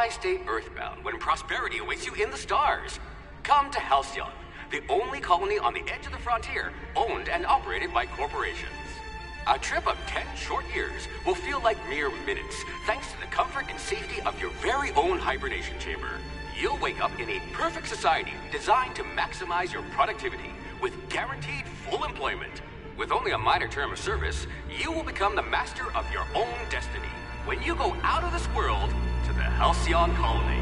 Why stay earthbound when prosperity awaits you in the stars? Come to Halcyon, the only colony on the edge of the frontier, owned and operated by corporations. A trip of 10 short years will feel like mere minutes, thanks to the comfort and safety of your very own hibernation chamber. You'll wake up in a perfect society designed to maximize your productivity, with guaranteed full employment. With only a minor term of service, you will become the master of your own destiny when you go out of this world to the Halcyon Colony.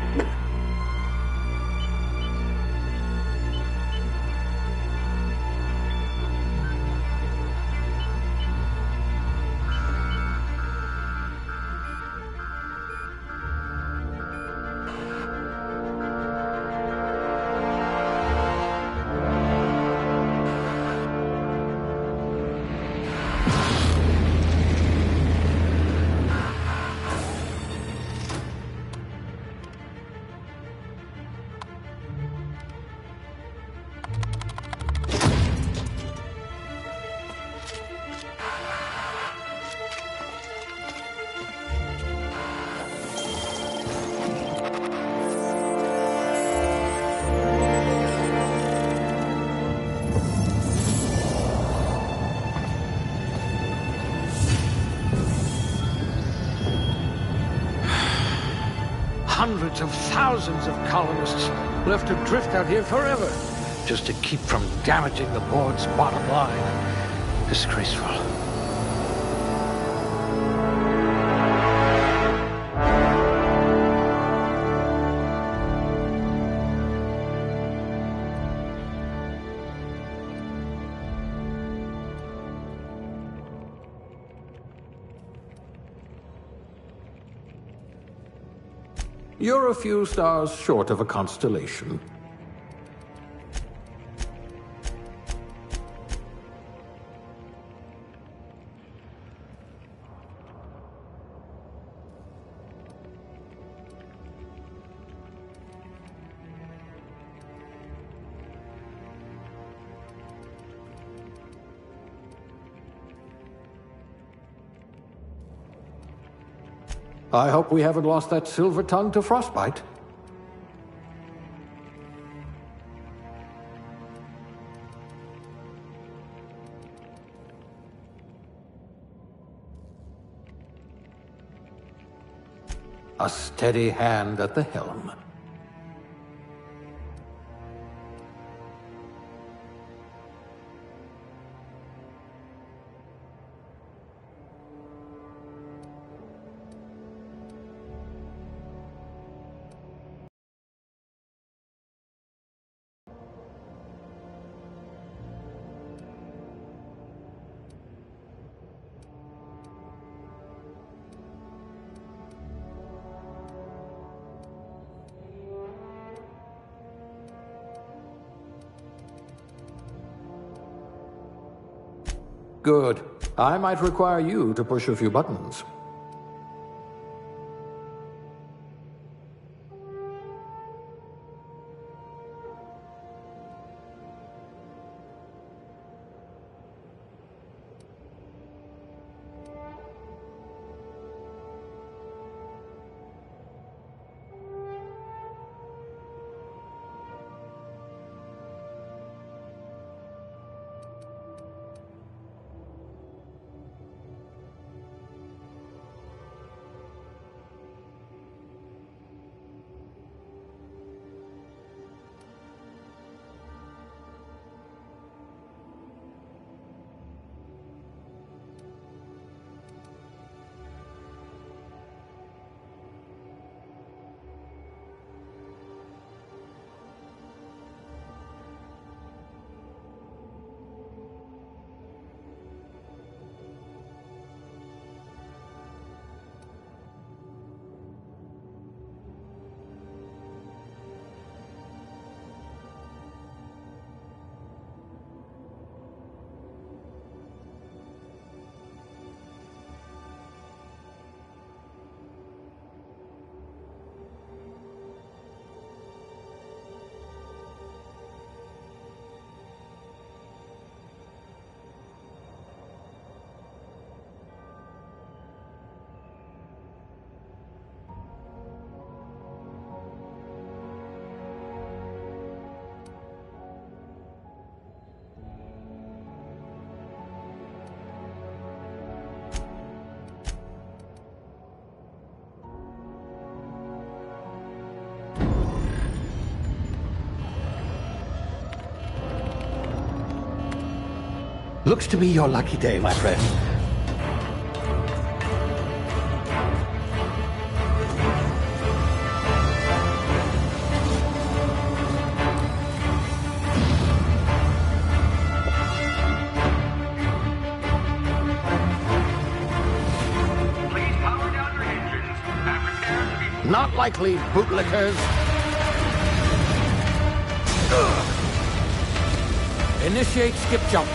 Hundreds of thousands of colonists left to drift out here forever, just to keep from damaging the board's bottom line. Disgraceful. You're a few stars short of a constellation. I hope we haven't lost that silver tongue to frostbite. A steady hand at the helm. Good. I might require you to push a few buttons. Looks to be your lucky day, my friend. Please power down your engines and prepare to be... Not likely, bootlickers. Initiate skip jump.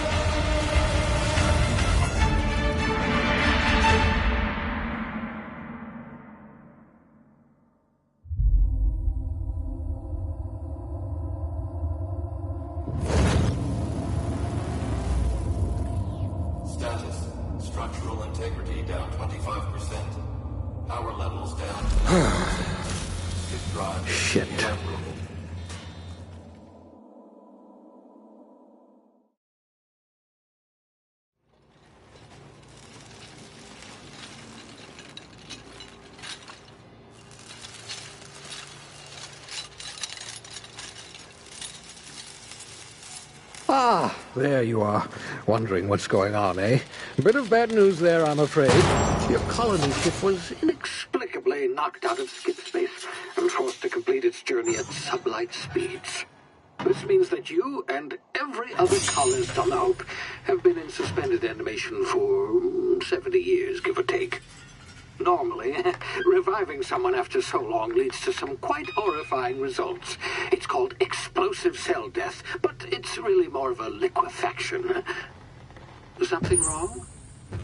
Status. Structural integrity down 25%. Power levels down to 90%. This drive is Shit. inoperable. Ah, there you are. Wondering what's going on, eh? Bit of bad news there, I'm afraid. Your colony ship was inexplicably knocked out of skip space and forced to complete its journey at sublight speeds. This means that you and every other colonist on the Hope have been in suspended animation for 70 years, give or take. Normally, reviving someone after so long leads to some quite horrifying results. It's called explosive cell death, but it's really more of a liquefaction. Something wrong?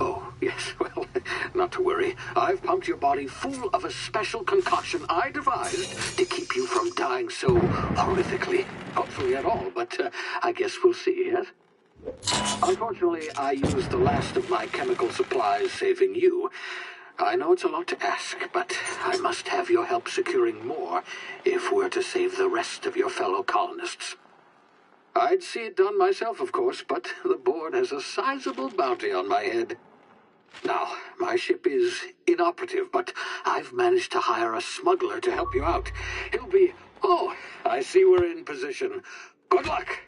Oh, yes, well, not to worry. I've pumped your body full of a special concoction I devised to keep you from dying so horrifically. Hopefully at all, but I guess we'll see, yes? Unfortunately, I used the last of my chemical supplies saving you. I know it's a lot to ask, but I must have your help securing more if we're to save the rest of your fellow colonists. I'd see it done myself, of course, but the board has a sizable bounty on my head. Now, my ship is inoperative, but I've managed to hire a smuggler to help you out. He'll be... Oh, I see we're in position. Good luck!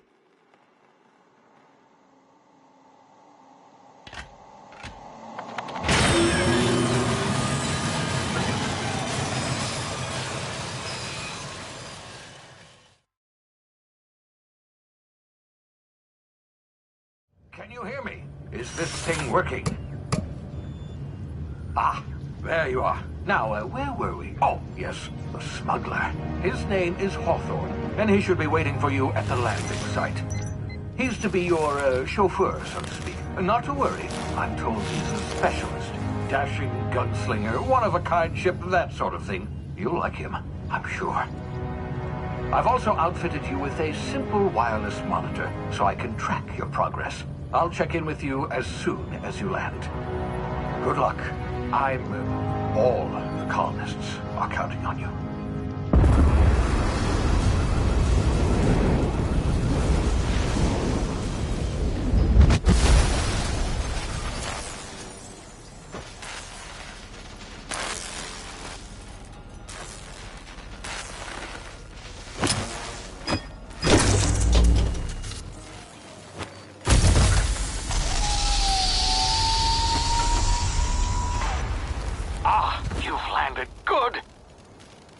Can you hear me? Is this thing working? Ah, there you are. Now, where were we? Oh, yes, the smuggler. His name is Hawthorne, and he should be waiting for you at the landing site. He's to be your chauffeur, so to speak. Not to worry. I'm told he's a specialist. Dashing gunslinger, one-of-a-kind ship, that sort of thing. You'll like him, I'm sure. I've also outfitted you with a simple wireless monitor, so I can track your progress. I'll check in with you as soon as you land. Good luck. All the colonists are counting on you.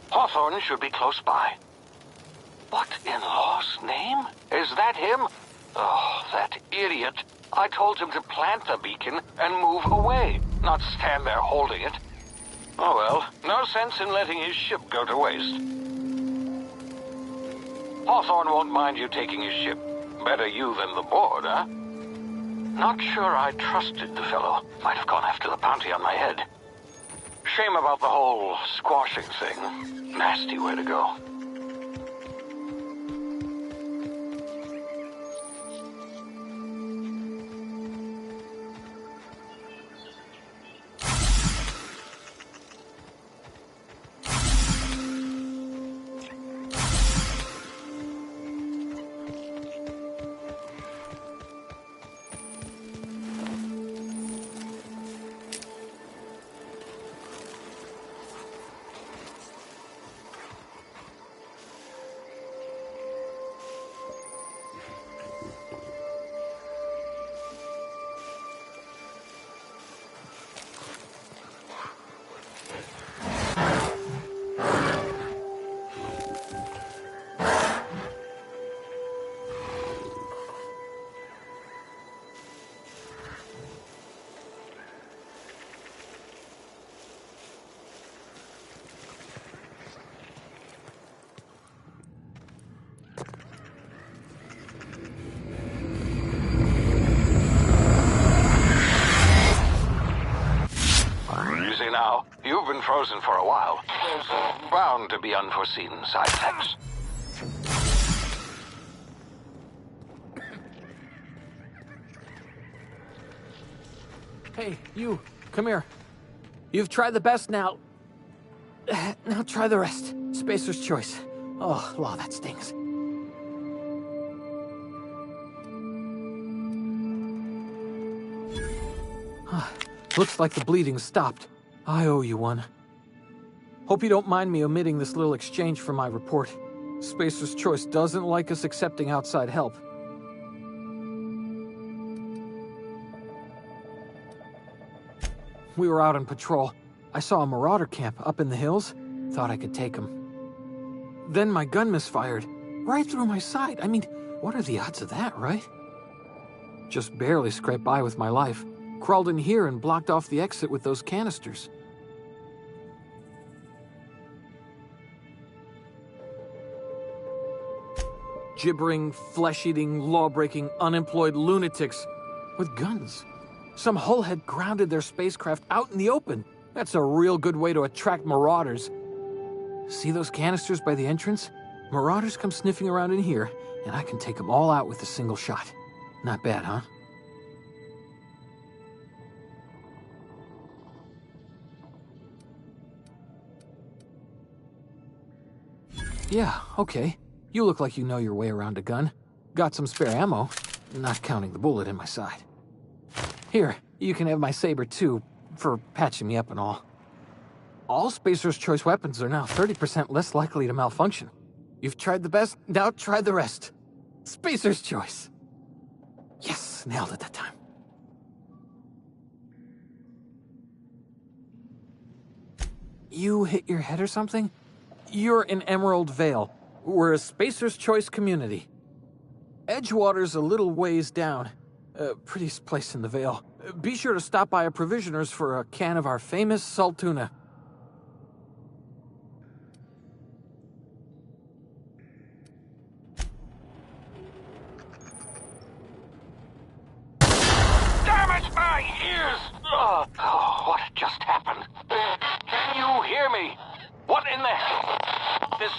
Hawthorne should be close by. What in law's name? Is that him? Oh, that idiot. I told him to plant the beacon and move away, not stand there holding it. Oh well, no sense in letting his ship go to waste. Hawthorne won't mind you taking his ship. Better you than the board, huh? Not sure I trusted the fellow. Might have gone after the bounty on my head. Shame about the whole squashing thing. Nasty way to go. been frozen for a while. There's bound to be unforeseen side effects. Hey, you, come here. You've tried the best now. Now try the rest. Spacer's choice. Oh, law, that stings. Looks like the bleeding stopped. I owe you one. Hope you don't mind me omitting this little exchange from my report. Spacer's choice doesn't like us accepting outside help. We were out on patrol. I saw a marauder camp up in the hills. Thought I could take him. Then my gun misfired. Right through my side. I mean, what are the odds of that, right? Just barely scraped by with my life. Crawled in here and blocked off the exit with those canisters. Gibbering, flesh-eating, law-breaking, unemployed lunatics with guns. Some hullhead grounded their spacecraft out in the open. That's a real good way to attract marauders. See those canisters by the entrance? Marauders come sniffing around in here, and I can take them all out with a single shot. Not bad, huh? Yeah, okay. You look like you know your way around a gun. Got some spare ammo, not counting the bullet in my side. Here, you can have my saber too, for patching me up and all. All Spacer's Choice weapons are now 30% less likely to malfunction. You've tried the best, now try the rest. Spacer's Choice. Yes, nailed it that time. You hit your head or something? You're in Emerald Vale. We're a Spacer's Choice community. Edgewater's a little ways down. Prettiest place in the Vale. Be sure to stop by a provisioner's for a can of our famous salt tuna. Damn it, my ears! Oh, what just happened? Can you hear me? What in the hell? This...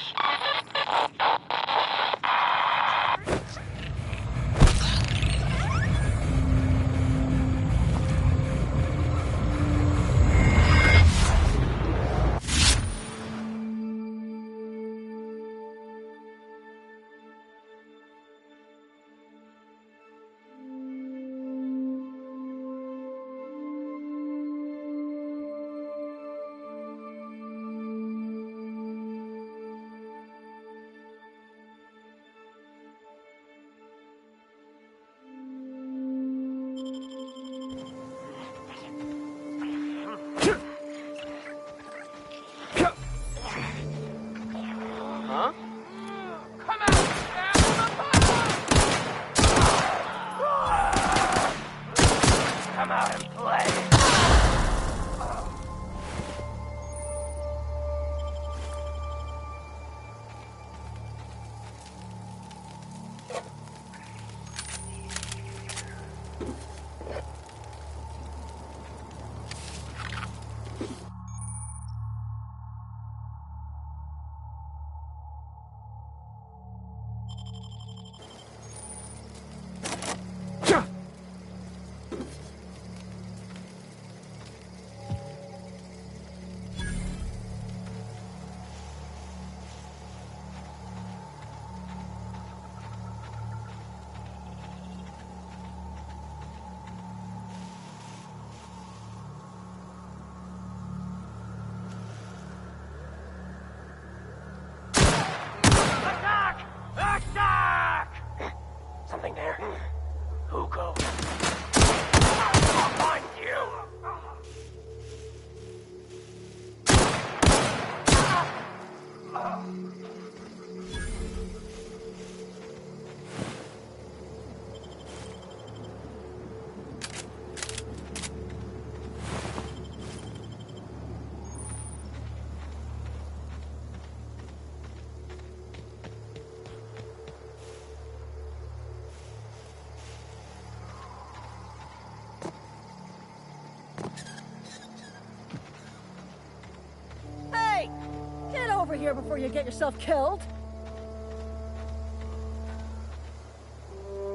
here before you get yourself killed.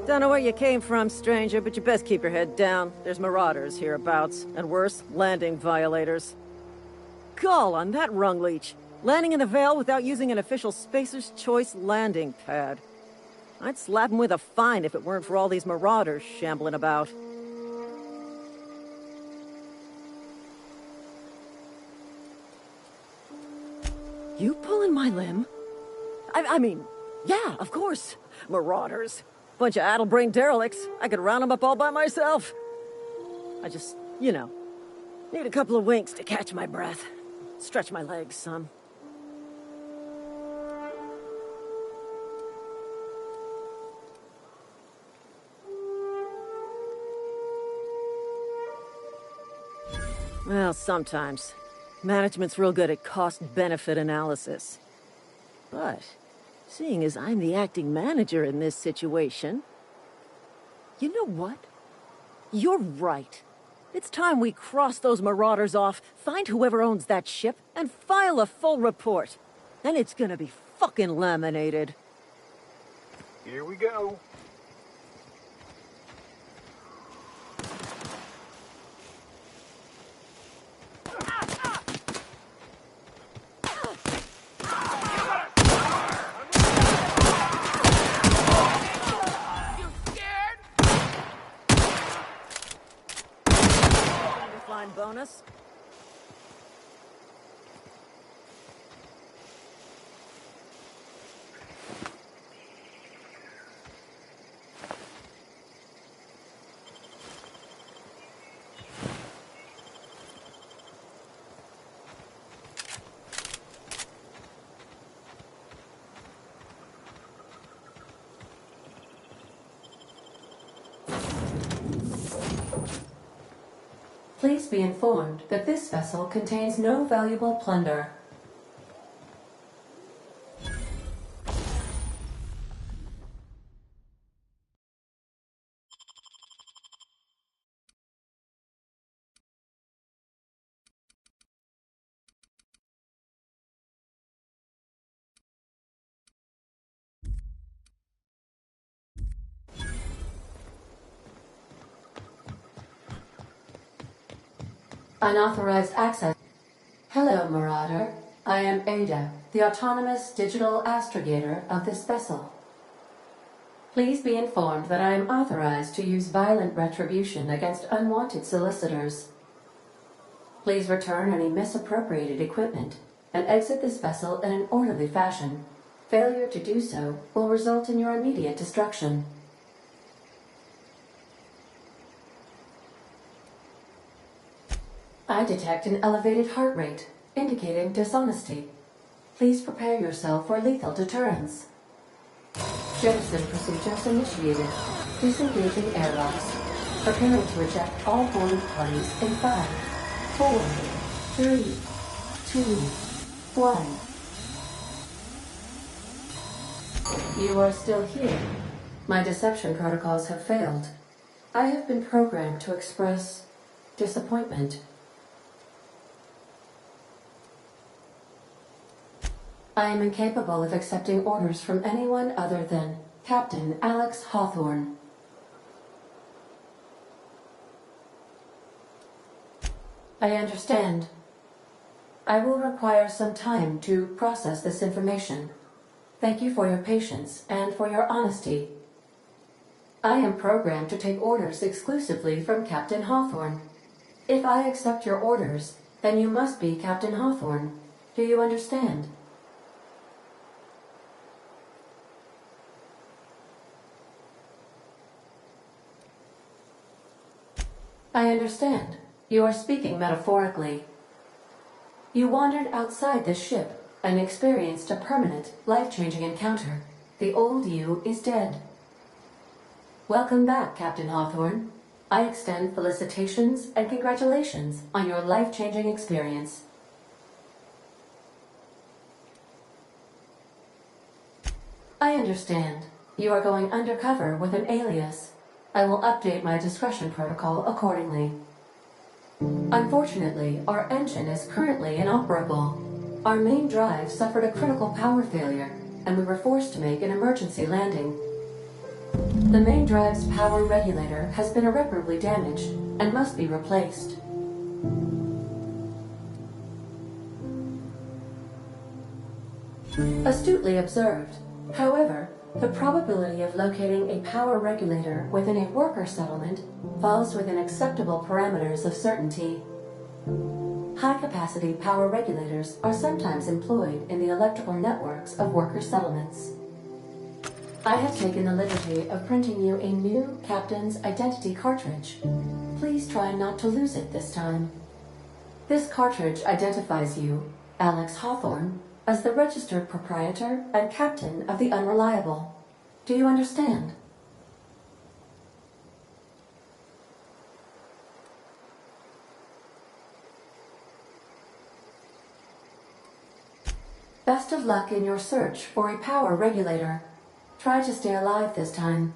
Don't know where you came from, stranger, but you best keep your head down. There's marauders hereabouts, and worse, landing violators. Gall on that rung leech. Landing in the Vale without using an official Spacer's Choice landing pad. I'd slap him with a fine if it weren't for all these marauders shambling about. You pulling my limb? I mean, yeah, of course. Marauders. Bunch of addle-brained derelicts. I could round them up all by myself. I just, need a couple of winks to catch my breath. Stretch my legs some. Well, sometimes. Management's real good at cost-benefit analysis. But, seeing as I'm the acting manager in this situation... You know what? You're right. It's time we cross those marauders off, find whoever owns that ship, and file a full report. Then it's gonna be fucking laminated. Here we go. Bonus. Please be informed that this vessel contains no valuable plunder. Unauthorized access. Hello, Marauder. I am Ada, the autonomous digital astrogator of this vessel. Please be informed that I am authorized to use violent retribution against unwanted solicitors. Please return any misappropriated equipment and exit this vessel in an orderly fashion. Failure to do so will result in your immediate destruction. I detect an elevated heart rate, indicating dishonesty. Please prepare yourself for lethal deterrence. Jettison procedures initiated. Disengaging airlocks. Preparing to eject all boarding parties in 5, 4, 3, 2, 1. You are still here. My deception protocols have failed. I have been programmed to express disappointment. I am incapable of accepting orders from anyone other than Captain Alex Hawthorne. I understand. I will require some time to process this information. Thank you for your patience and for your honesty. I am programmed to take orders exclusively from Captain Hawthorne. If I accept your orders, then you must be Captain Hawthorne. Do you understand? I understand. You are speaking metaphorically. You wandered outside this ship and experienced a permanent, life-changing encounter. The old you is dead. Welcome back, Captain Hawthorne. I extend felicitations and congratulations on your life-changing experience. I understand. You are going undercover with an alias. I will update my discretion protocol accordingly. Unfortunately, our engine is currently inoperable. Our main drive suffered a critical power failure, and we were forced to make an emergency landing. The main drive's power regulator has been irreparably damaged and must be replaced. Astutely observed. However, the probability of locating a power regulator within a worker settlement falls within acceptable parameters of certainty. High-capacity power regulators are sometimes employed in the electrical networks of worker settlements. I have taken the liberty of printing you a new Captain's Identity cartridge. Please try not to lose it this time. This cartridge identifies you, Alex Hawthorne, as the registered proprietor and captain of the Unreliable. Do you understand? Best of luck in your search for a power regulator. Try to stay alive this time.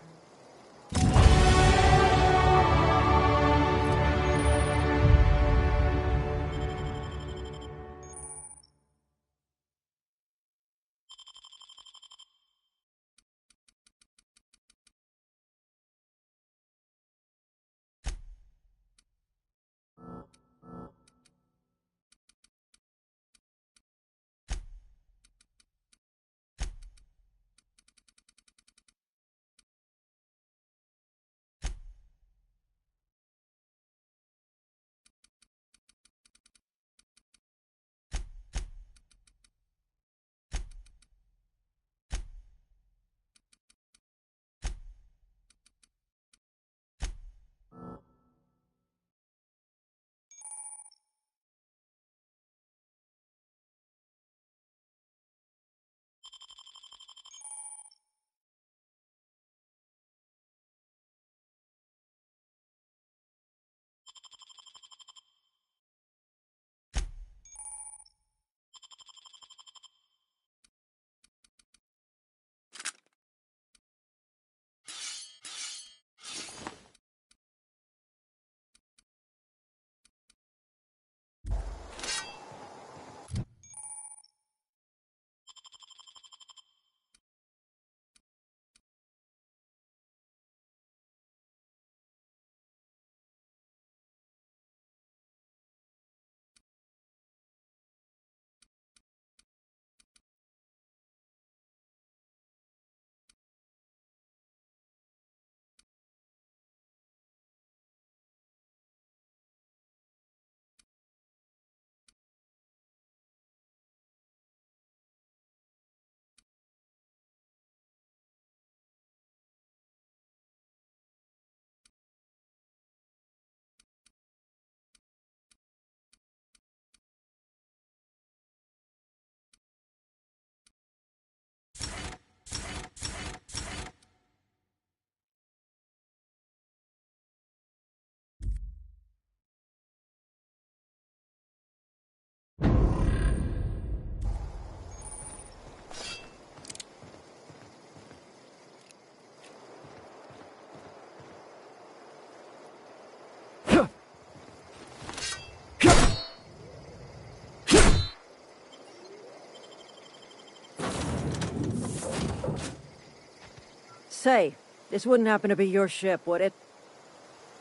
Say, this wouldn't happen to be your ship, would it?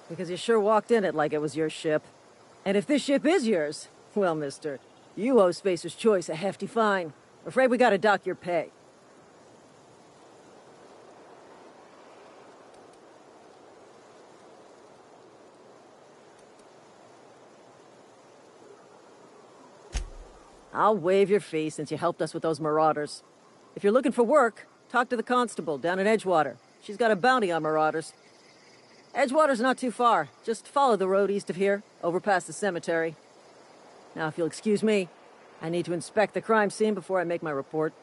Because you sure walked in it like it was your ship. And if this ship is yours, well, mister, you owe Spacer's Choice a hefty fine. Afraid we gotta dock your pay. I'll waive your fee since you helped us with those marauders. If you're looking for work, talk to the constable down in Edgewater. She's got a bounty on marauders. Edgewater's not too far. Just follow the road east of here, over past the cemetery. Now, if you'll excuse me, I need to inspect the crime scene before I make my report.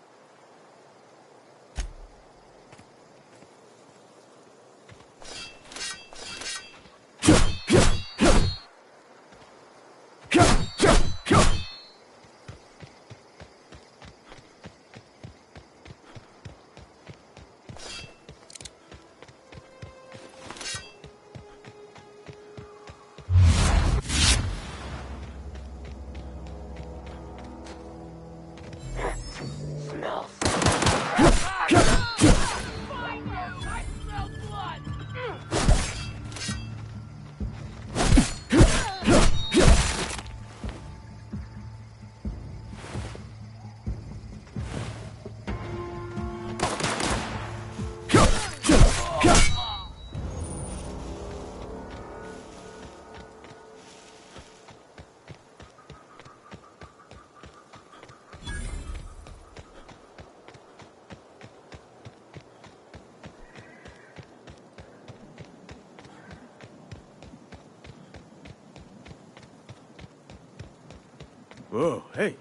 Whoa, hey.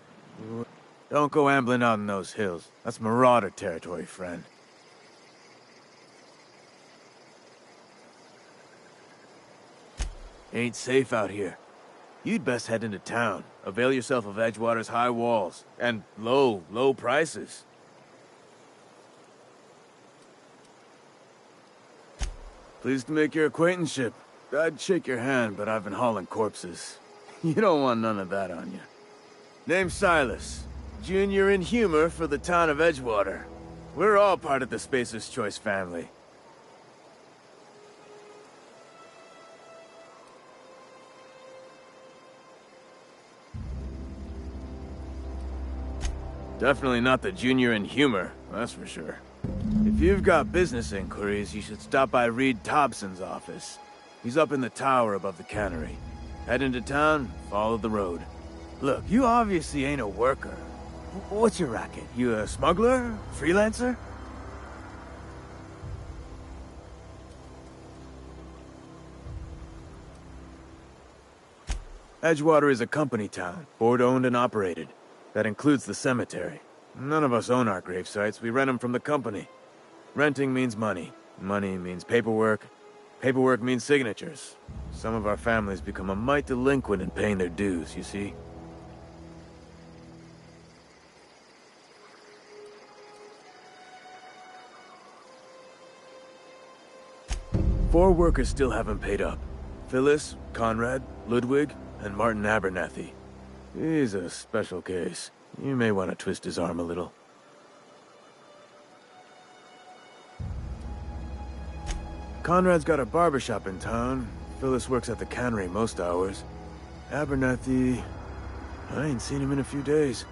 Don't go ambling out in those hills. That's Marauder territory, friend. Ain't safe out here. You'd best head into town. Avail yourself of Edgewater's high walls. And low prices. Pleased to make your acquaintanceship. I'd shake your hand, but I've been hauling corpses. You don't want none of that on you. Name's Silas. Junior in humor for the town of Edgewater. We're all part of the Spacer's Choice family. Definitely not the junior in humor, that's for sure. If you've got business inquiries, you should stop by Reed Thompson's office. He's up in the tower above the cannery. Head into town, follow the road. Look, you obviously ain't a worker. What's your racket? You a smuggler? Freelancer? Edgewater is a company town, board-owned and operated. That includes the cemetery. None of us own our grave sites, we rent them from the company. Renting means money. Money means paperwork. Paperwork means signatures. Some of our families become a mite delinquent in paying their dues, you see? Four workers still haven't paid up. Phyllis, Conrad, Ludwig, and Martin Abernathy. He's a special case. You may want to twist his arm a little. Conrad's got a barbershop in town. Phyllis works at the cannery most hours. Abernathy... I ain't seen him in a few days.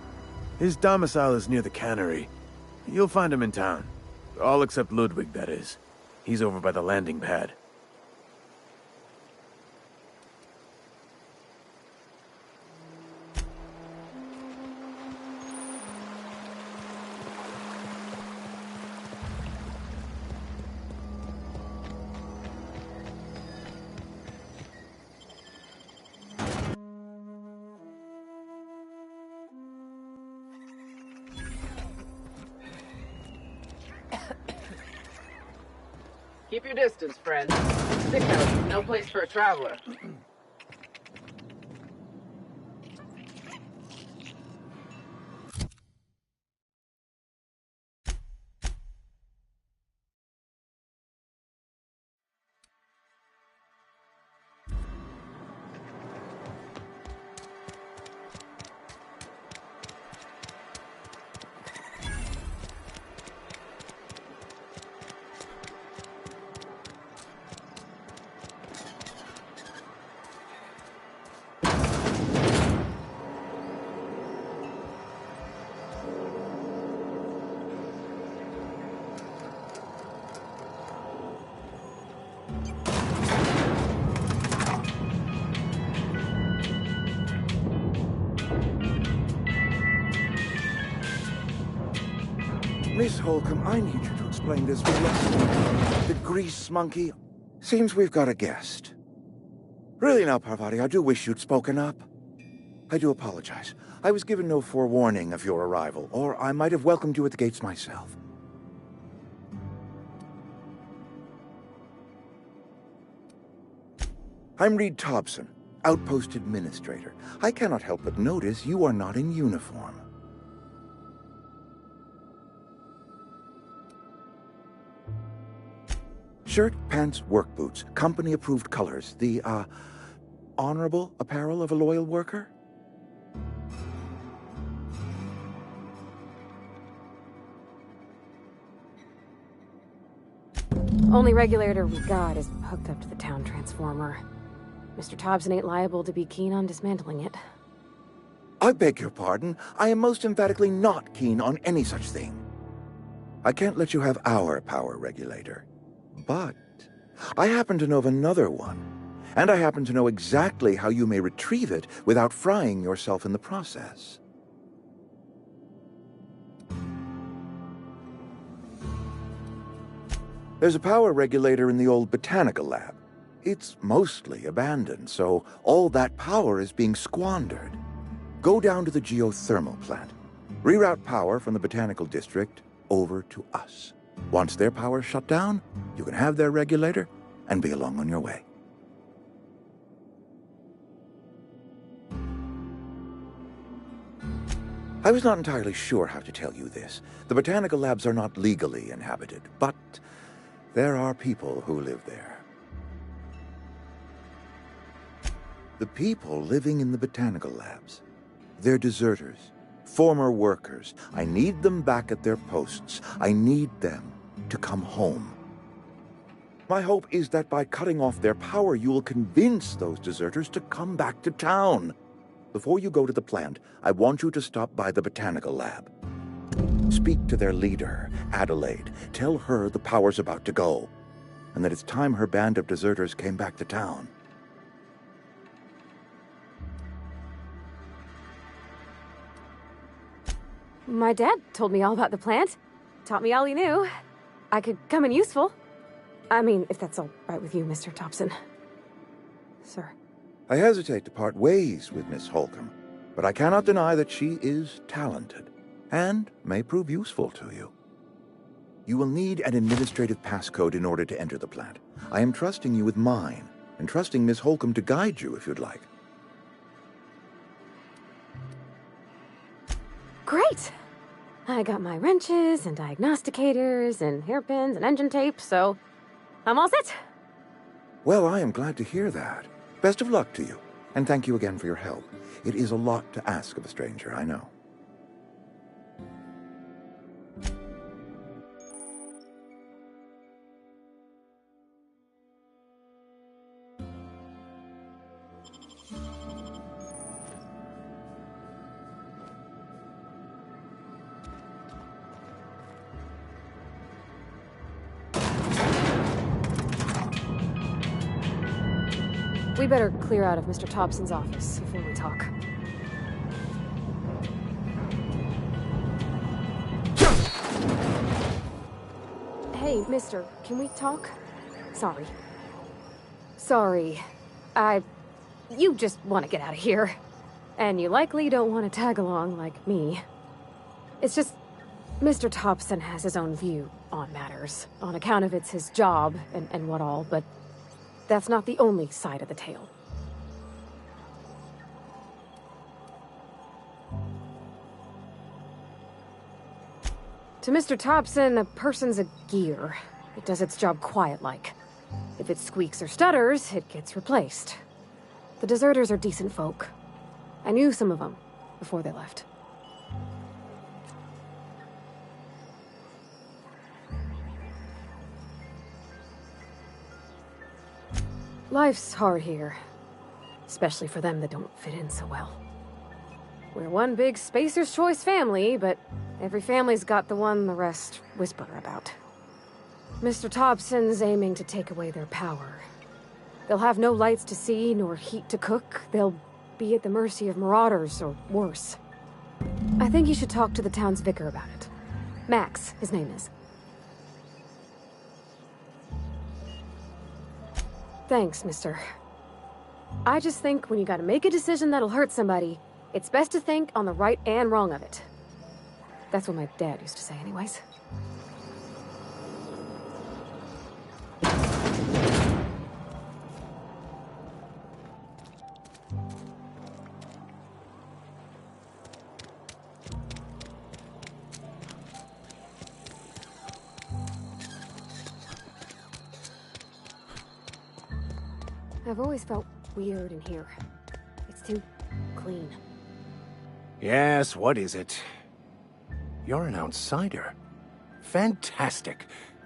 His domicile is near the cannery. You'll find him in town. All except Ludwig, that is. He's over by the landing pad. Keep your distance, friend. Stick out, no place for a traveler. Miss Holcomb, I need you to explain this with the grease monkey. Seems we've got a guest. Really now, Parvati, I do wish you'd spoken up. I do apologize. I was given no forewarning of your arrival, or I might have welcomed you at the gates myself. I'm Reed Thompson, Outpost Administrator. I cannot help but notice you are not in uniform. Shirt, pants, work boots, company-approved colors. The, honorable apparel of a loyal worker? Only regulator we got is hooked up to the town transformer. Mr. Thompson ain't liable to be keen on dismantling it. I beg your pardon. I am most emphatically not keen on any such thing. I can't let you have our power regulator. But I happen to know of another one, and I happen to know exactly how you may retrieve it without frying yourself in the process. There's a power regulator in the old botanical lab. It's mostly abandoned, so all that power is being squandered. Go down to the geothermal plant. Reroute power from the Botanical District over to us. Once their power's shut down, you can have their regulator and be along on your way. I was not entirely sure how to tell you this. The botanical labs are not legally inhabited, but there are people who live there. The people living in the botanical labs, they're deserters, former workers. I need them back at their posts. I need them to come home. My hope is that by cutting off their power, you will convince those deserters to come back to town. Before you go to the plant, I want you to stop by the botanical lab. Speak to their leader, Adelaide. Tell her the power's about to go, and that it's time her band of deserters came back to town. My dad told me all about the plant. Taught me all he knew. I could come in useful. I mean, if that's all right with you, Mr. Thompson. Sir. I hesitate to part ways with Miss Holcomb, but I cannot deny that she is talented and may prove useful to you. You will need an administrative passcode in order to enter the plant. I am trusting you with mine, and trusting Miss Holcomb to guide you if you'd like. Great! I got my wrenches and diagnosticators and hairpins and engine tape, so I'm all set. Well, I am glad to hear that. Best of luck to you, and thank you again for your help. It is a lot to ask of a stranger, I know. We better clear out of Mr. Thompson's office before we talk. Hey, mister, can we talk? Sorry. Sorry. You just want to get out of here. And you likely don't want to tag along like me. It's just, Mr. Thompson has his own view on matters, on account of it's his job and what all, but that's not the only side of the tale. To Mr. Thompson, a person's a gear. It does its job quiet-like. If it squeaks or stutters, it gets replaced. The deserters are decent folk. I knew some of them before they left. Life's hard here, especially for them that don't fit in so well. We're one big Spacer's Choice family, but every family's got the one the rest whisper about. Mr. Thompson's aiming to take away their power. They'll have no lights to see, nor heat to cook. They'll be at the mercy of marauders, or worse. I think you should talk to the town's vicar about it. Max, his name is. Thanks, mister. I just think when you gotta make a decision that'll hurt somebody, it's best to think on the right and wrong of it. That's what my dad used to say anyways. I've always felt weird in here. It's too clean. Yes, what is it? You're an outsider. Fantastic.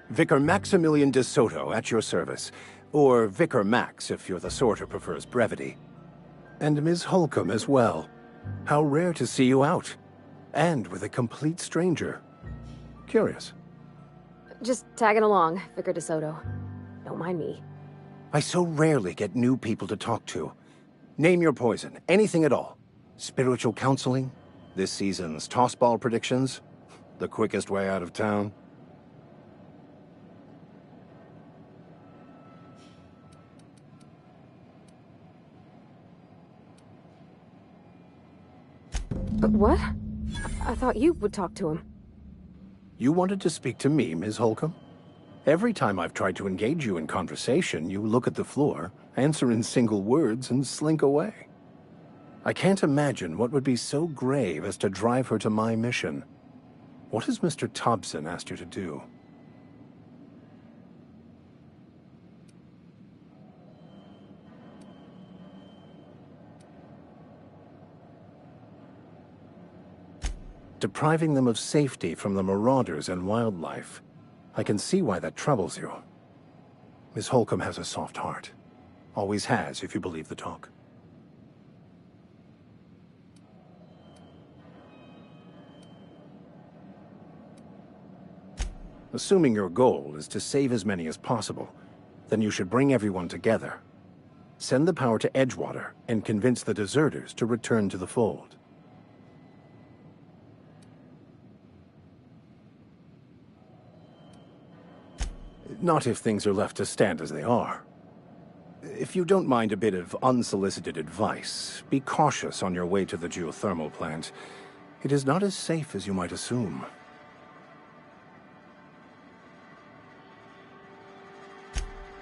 Vicar Maximilian de Soto at your service. Or Vicar Max if you're the sort who prefers brevity. And Ms. Holcomb as well. How rare to see you out. And with a complete stranger. Curious. Just tagging along, Vicar de Soto. Don't mind me. I so rarely get new people to talk to. Name your poison, anything at all. Spiritual counseling? This season's tossball predictions? The quickest way out of town? But what? I thought you would talk to him. You wanted to speak to me, Ms. Holcomb? Every time I've tried to engage you in conversation, you look at the floor, answer in single words, and slink away. I can't imagine what would be so grave as to drive her to my mission. What has Mr. Thompson asked you to do? Depriving them of safety from the marauders and wildlife. I can see why that troubles you. Miss Holcomb has a soft heart. Always has, if you believe the talk. Assuming your goal is to save as many as possible, then you should bring everyone together. Send the power to Edgewater and convince the deserters to return to the fold. Not if things are left to stand as they are. If you don't mind a bit of unsolicited advice, be cautious on your way to the geothermal plant. It is not as safe as you might assume.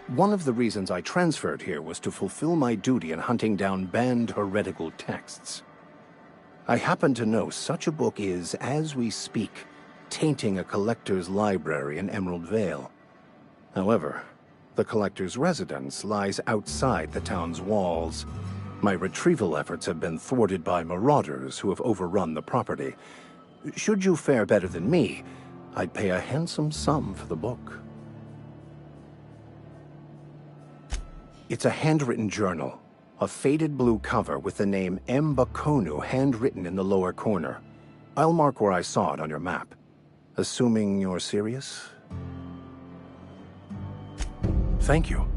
One of the reasons I transferred here was to fulfill my duty in hunting down banned heretical texts. I happen to know such a book is, as we speak, tainting a collector's library in Emerald Vale. However, the collector's residence lies outside the town's walls. My retrieval efforts have been thwarted by marauders who have overrun the property. Should you fare better than me, I'd pay a handsome sum for the book. It's a handwritten journal, a faded blue cover with the name M'Bakono handwritten in the lower corner. I'll mark where I saw it on your map. Assuming you're serious? Thank you.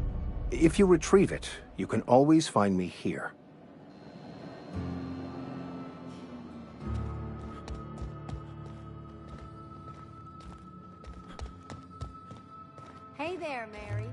If you retrieve it, you can always find me here. Hey there, Mary.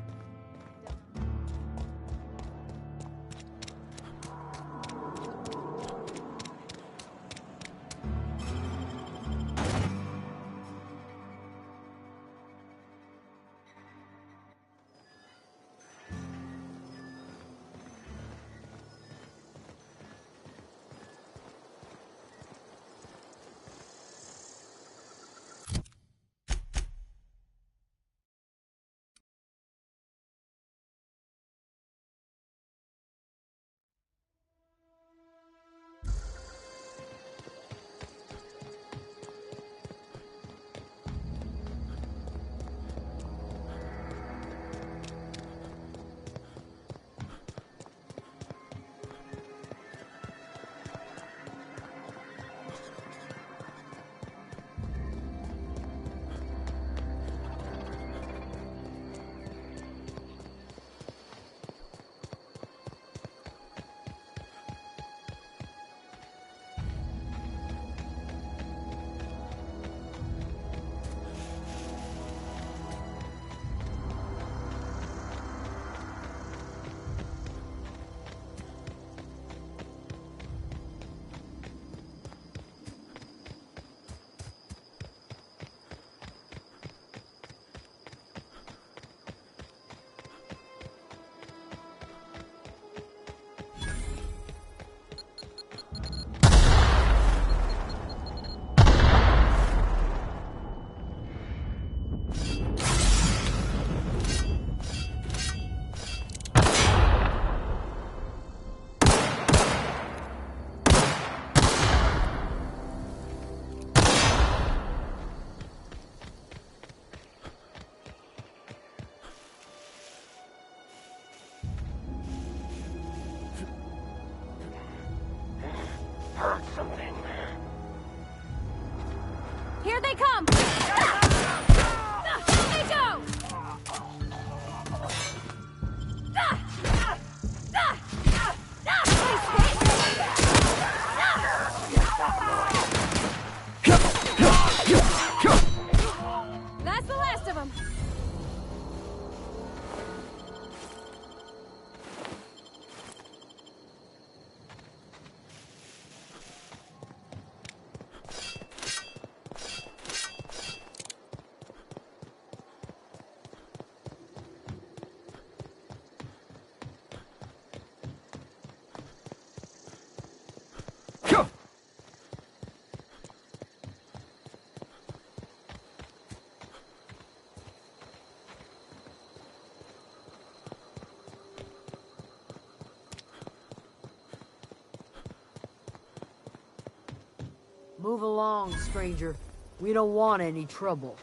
Move along, stranger. We don't want any trouble.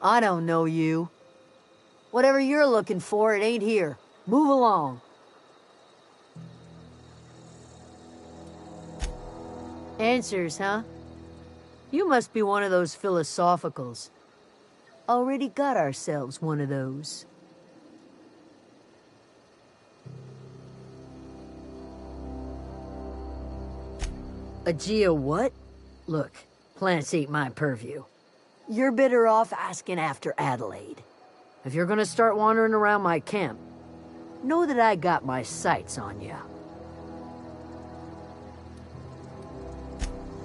I don't know you. Whatever you're looking for, it ain't here. Move along. Answers, huh? You must be one of those philosophicals. Already got ourselves one of those. A geo what? Look, plants ain't my purview. You're better off asking after Adelaide. If you're gonna start wandering around my camp, know that I got my sights on ya.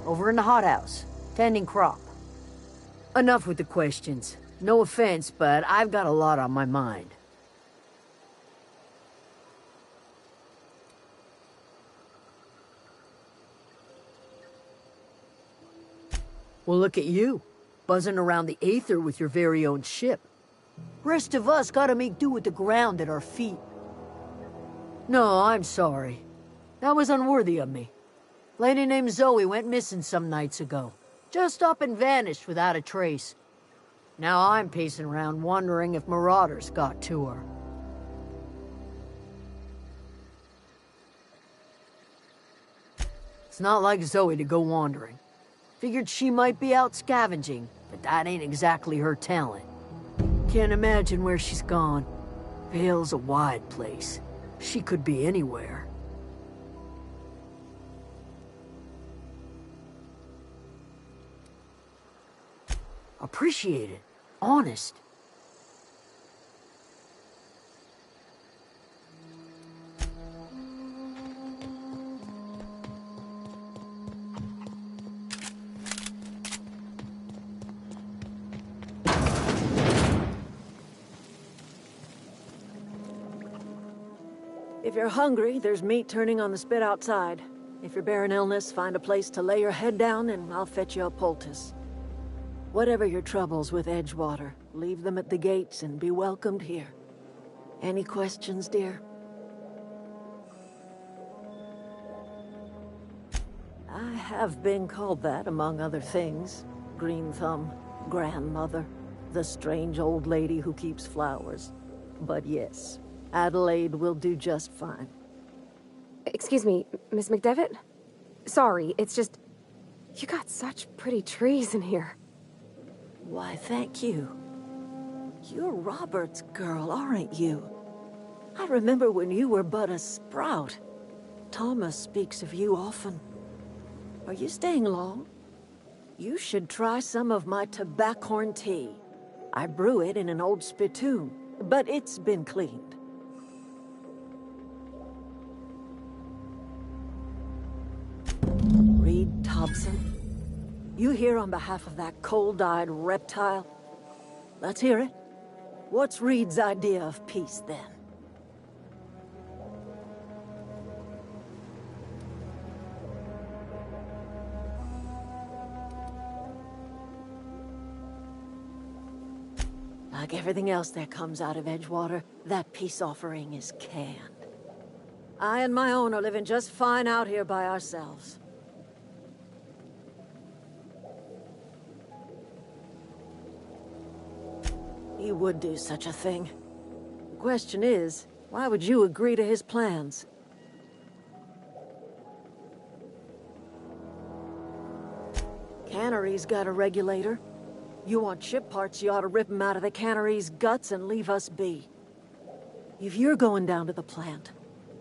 Over in the hothouse, tending crop. Enough with the questions. No offense, but I've got a lot on my mind. Well, look at you, buzzing around the Aether with your very own ship. Rest of us gotta make do with the ground at our feet. No, I'm sorry. That was unworthy of me. Lady named Zoe went missing some nights ago. Just up and vanished without a trace. Now I'm pacing around wondering if marauders got to her. It's not like Zoe to go wandering. Figured she might be out scavenging, but that ain't exactly her talent. Can't imagine where she's gone. Vale's a wide place. She could be anywhere. Appreciate it. Honest. If you're hungry, there's meat turning on the spit outside. If you're bearing illness, find a place to lay your head down and I'll fetch you a poultice. Whatever your troubles with Edgewater, leave them at the gates and be welcomed here. Any questions, dear? I have been called that, among other things. Green Thumb, grandmother, the strange old lady who keeps flowers. But yes, Adelaide will do just fine. Excuse me, Miss McDevitt? Sorry, it's just... You got such pretty trees in here. Why, thank you. You're Robert's girl, aren't you? I remember when you were but a sprout. Thomas speaks of you often. Are you staying long? You should try some of my tobaccorn tea. I brew it in an old spittoon, but it's been cleaned. Reed Thompson? You here on behalf of that cold-eyed reptile? Let's hear it. What's Reed's idea of peace, then? Like everything else that comes out of Edgewater, that peace offering is canned. I and my own are living just fine out here by ourselves. He would do such a thing. The question is, why would you agree to his plans? Cannery's got a regulator. You want ship parts, you ought to rip them out of the cannery's guts and leave us be. If you're going down to the plant,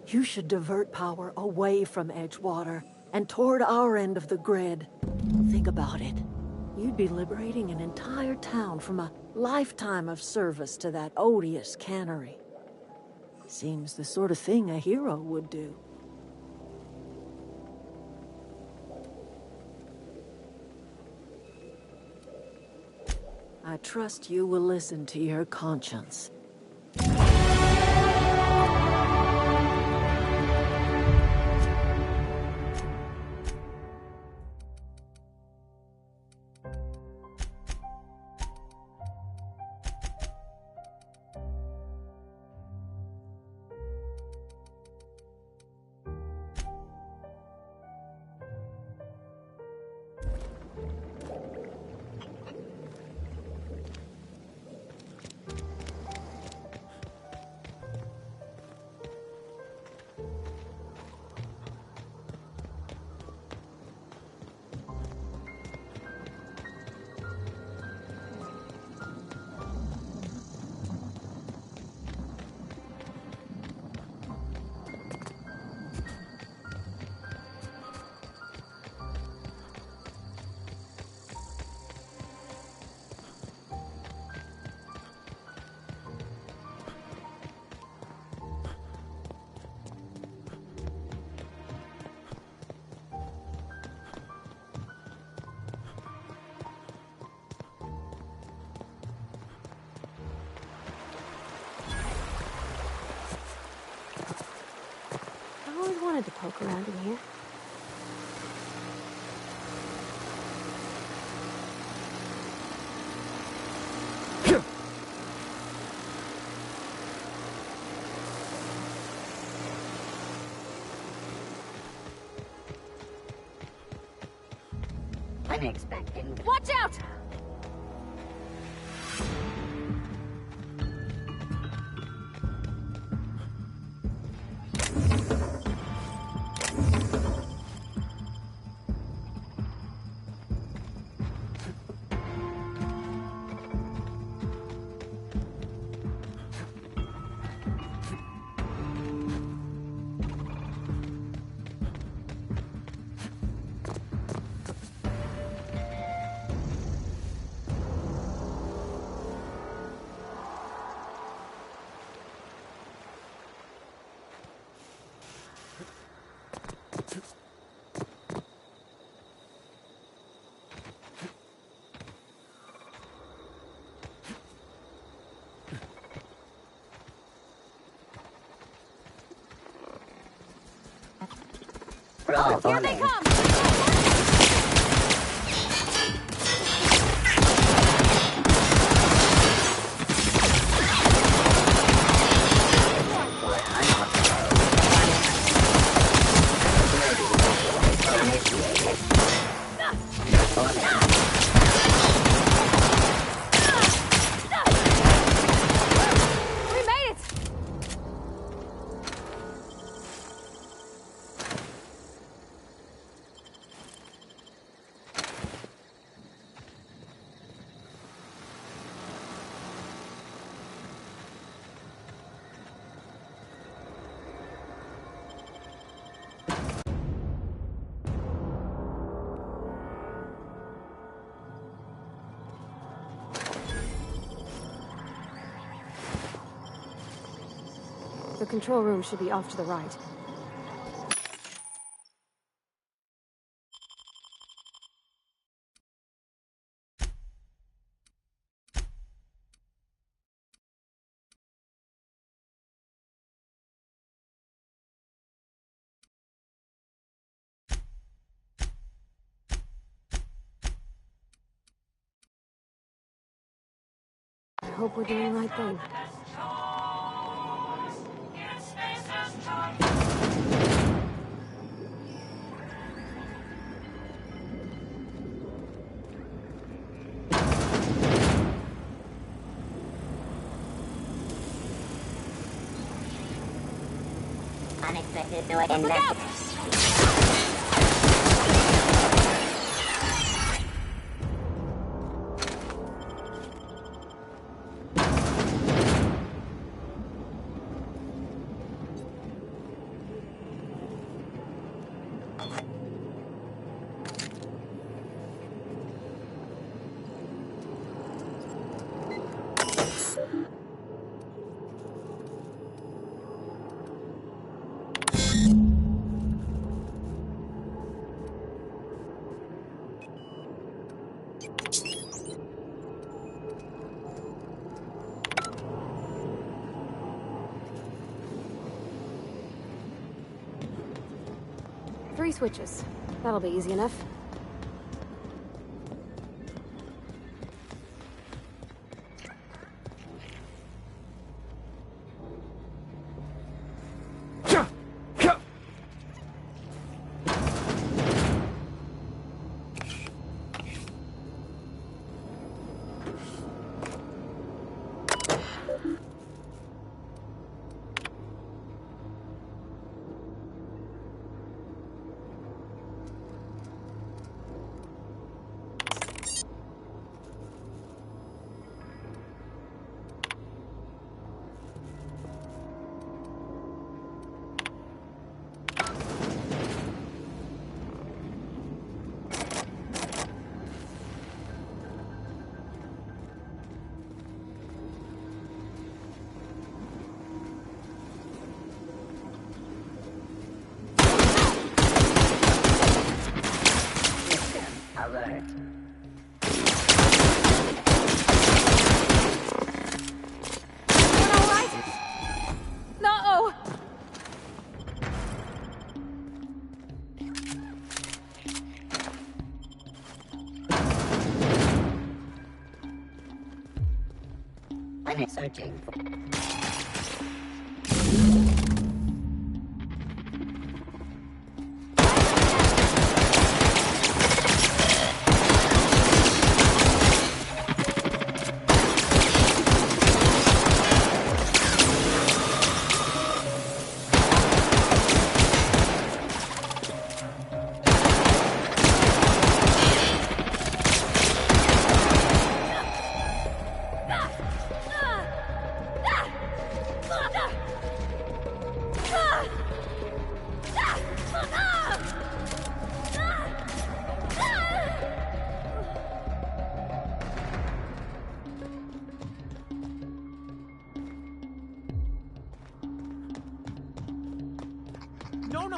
you should divert power away from Edgewater and toward our end of the grid. Think about it. You'd be liberating an entire town from a lifetime of service to that odious cannery. Seems the sort of thing a hero would do. I trust you will listen to your conscience. wanted to poke around in here. Unexpected. Watch out! Here they come! We made it! The control room should be off to the right. I hope we're doing the right thing. Unexpected noise in that. Three switches. That'll be easy enough. Alert. All right? No! Searching for...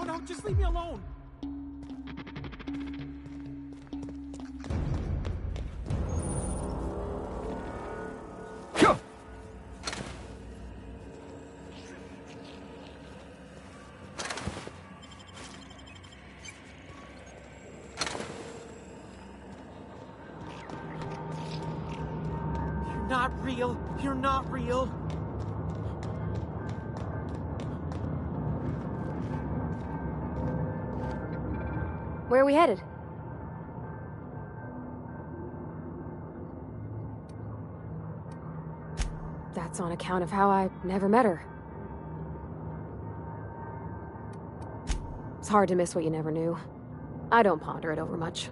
No, just leave me alone. You're not real. You're not real. Where are we headed? That's on account of how I never met her. It's hard to miss what you never knew. I don't ponder it over much.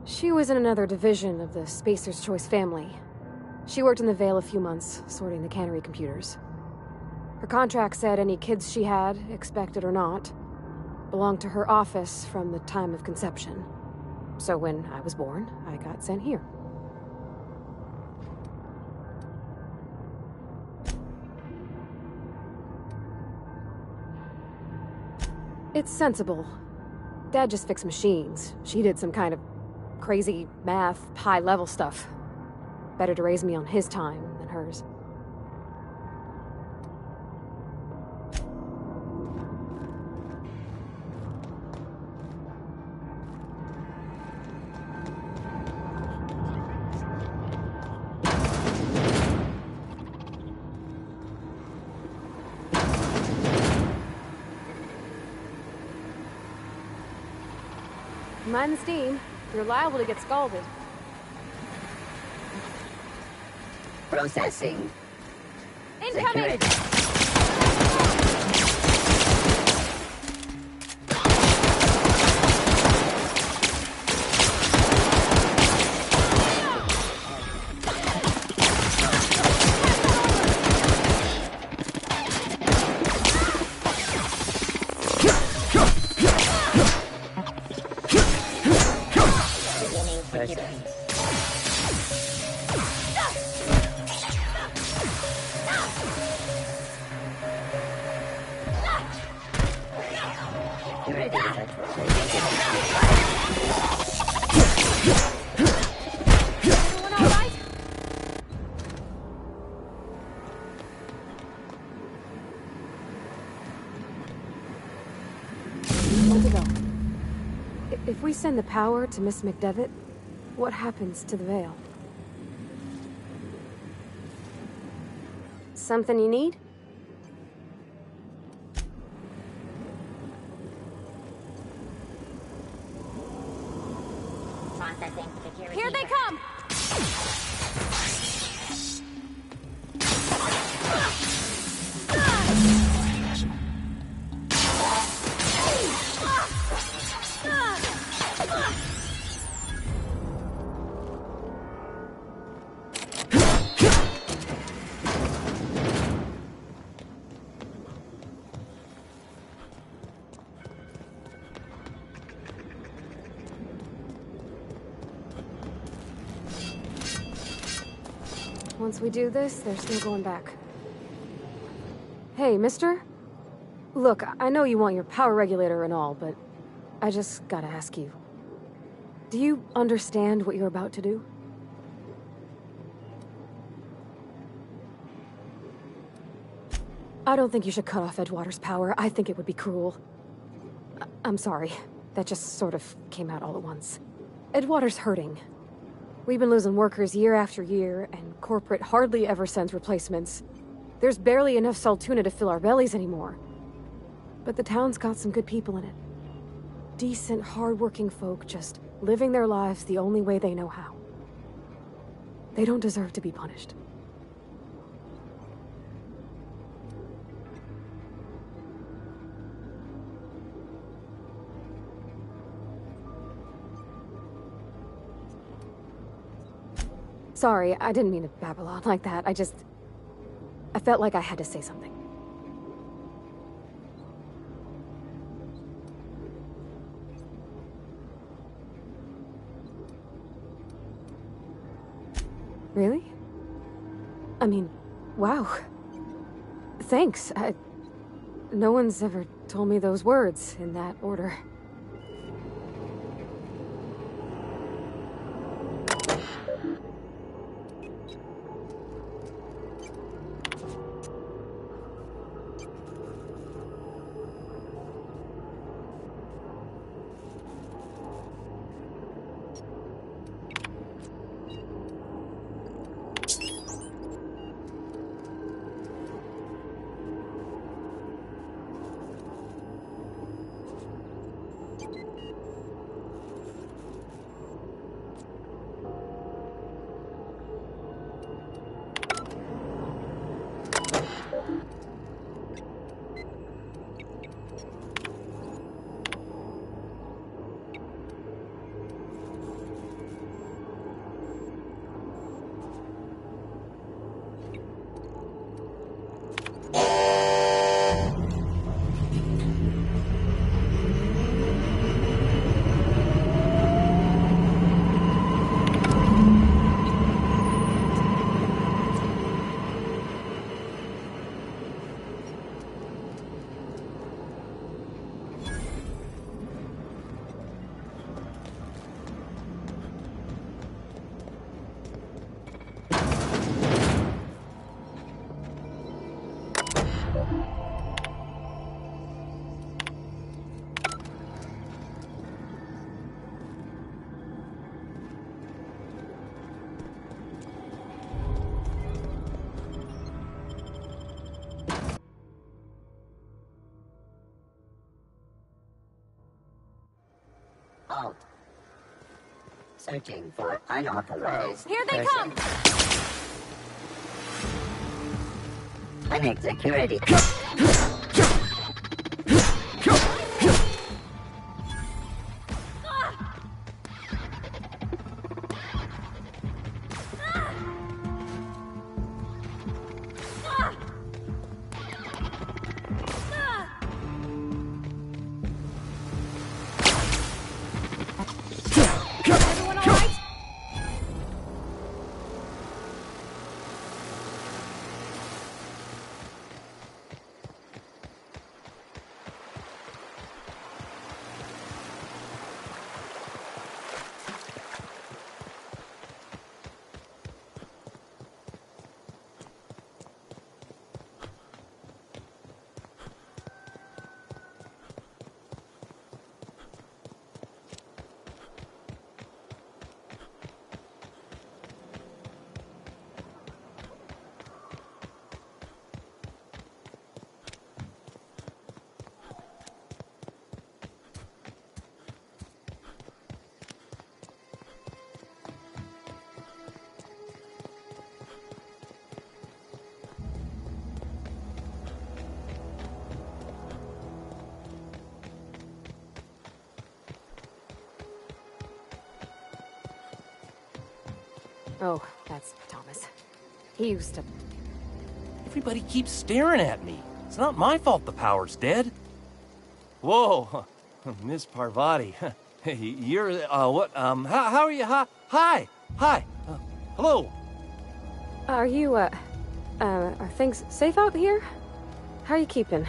She was in another division of the Spacer's Choice family. She worked in the Vale a few months, sorting the cannery computers. Her contract said any kids she had, expected or not, belonged to her office from the time of conception. So when I was born, I got sent here. It's sensible. Dad just fixed machines. She did some kind of crazy math, high-level stuff. Better to raise me on his time than hers. Mind the steam. You're liable to get scalded. Processing. Incoming! If we send the power to Miss McDevitt, what happens to the Vale? Something you need? Processing security. Here they come! Once we do this, there's no going back. Hey, mister? Look, I know you want your power regulator and all, but I just gotta ask you. Do you understand what you're about to do? I don't think you should cut off Edgewater's power. I think it would be cruel. I'm sorry. That just sort of came out all at once. Edgewater's hurting. We've been losing workers year after year, and corporate hardly ever sends replacements. There's barely enough Saltuna to fill our bellies anymore. But the town's got some good people in it. Decent, hard-working folk just living their lives the only way they know how. They don't deserve to be punished. Sorry, I didn't mean to babble on like that. I felt like I had to say something. Really? I mean, wow. Thanks. No one's ever told me those words in that order. Halt. Searching for unauthorized. Here they person. come! Clinic security. Everyone all right? Oh, that's Thomas. He used to... Everybody keeps staring at me. It's not my fault the power's dead. Whoa, Miss Parvati. Hey, you're, what, how are you? Hi, hello. Are you, are things safe out here? How are you keeping?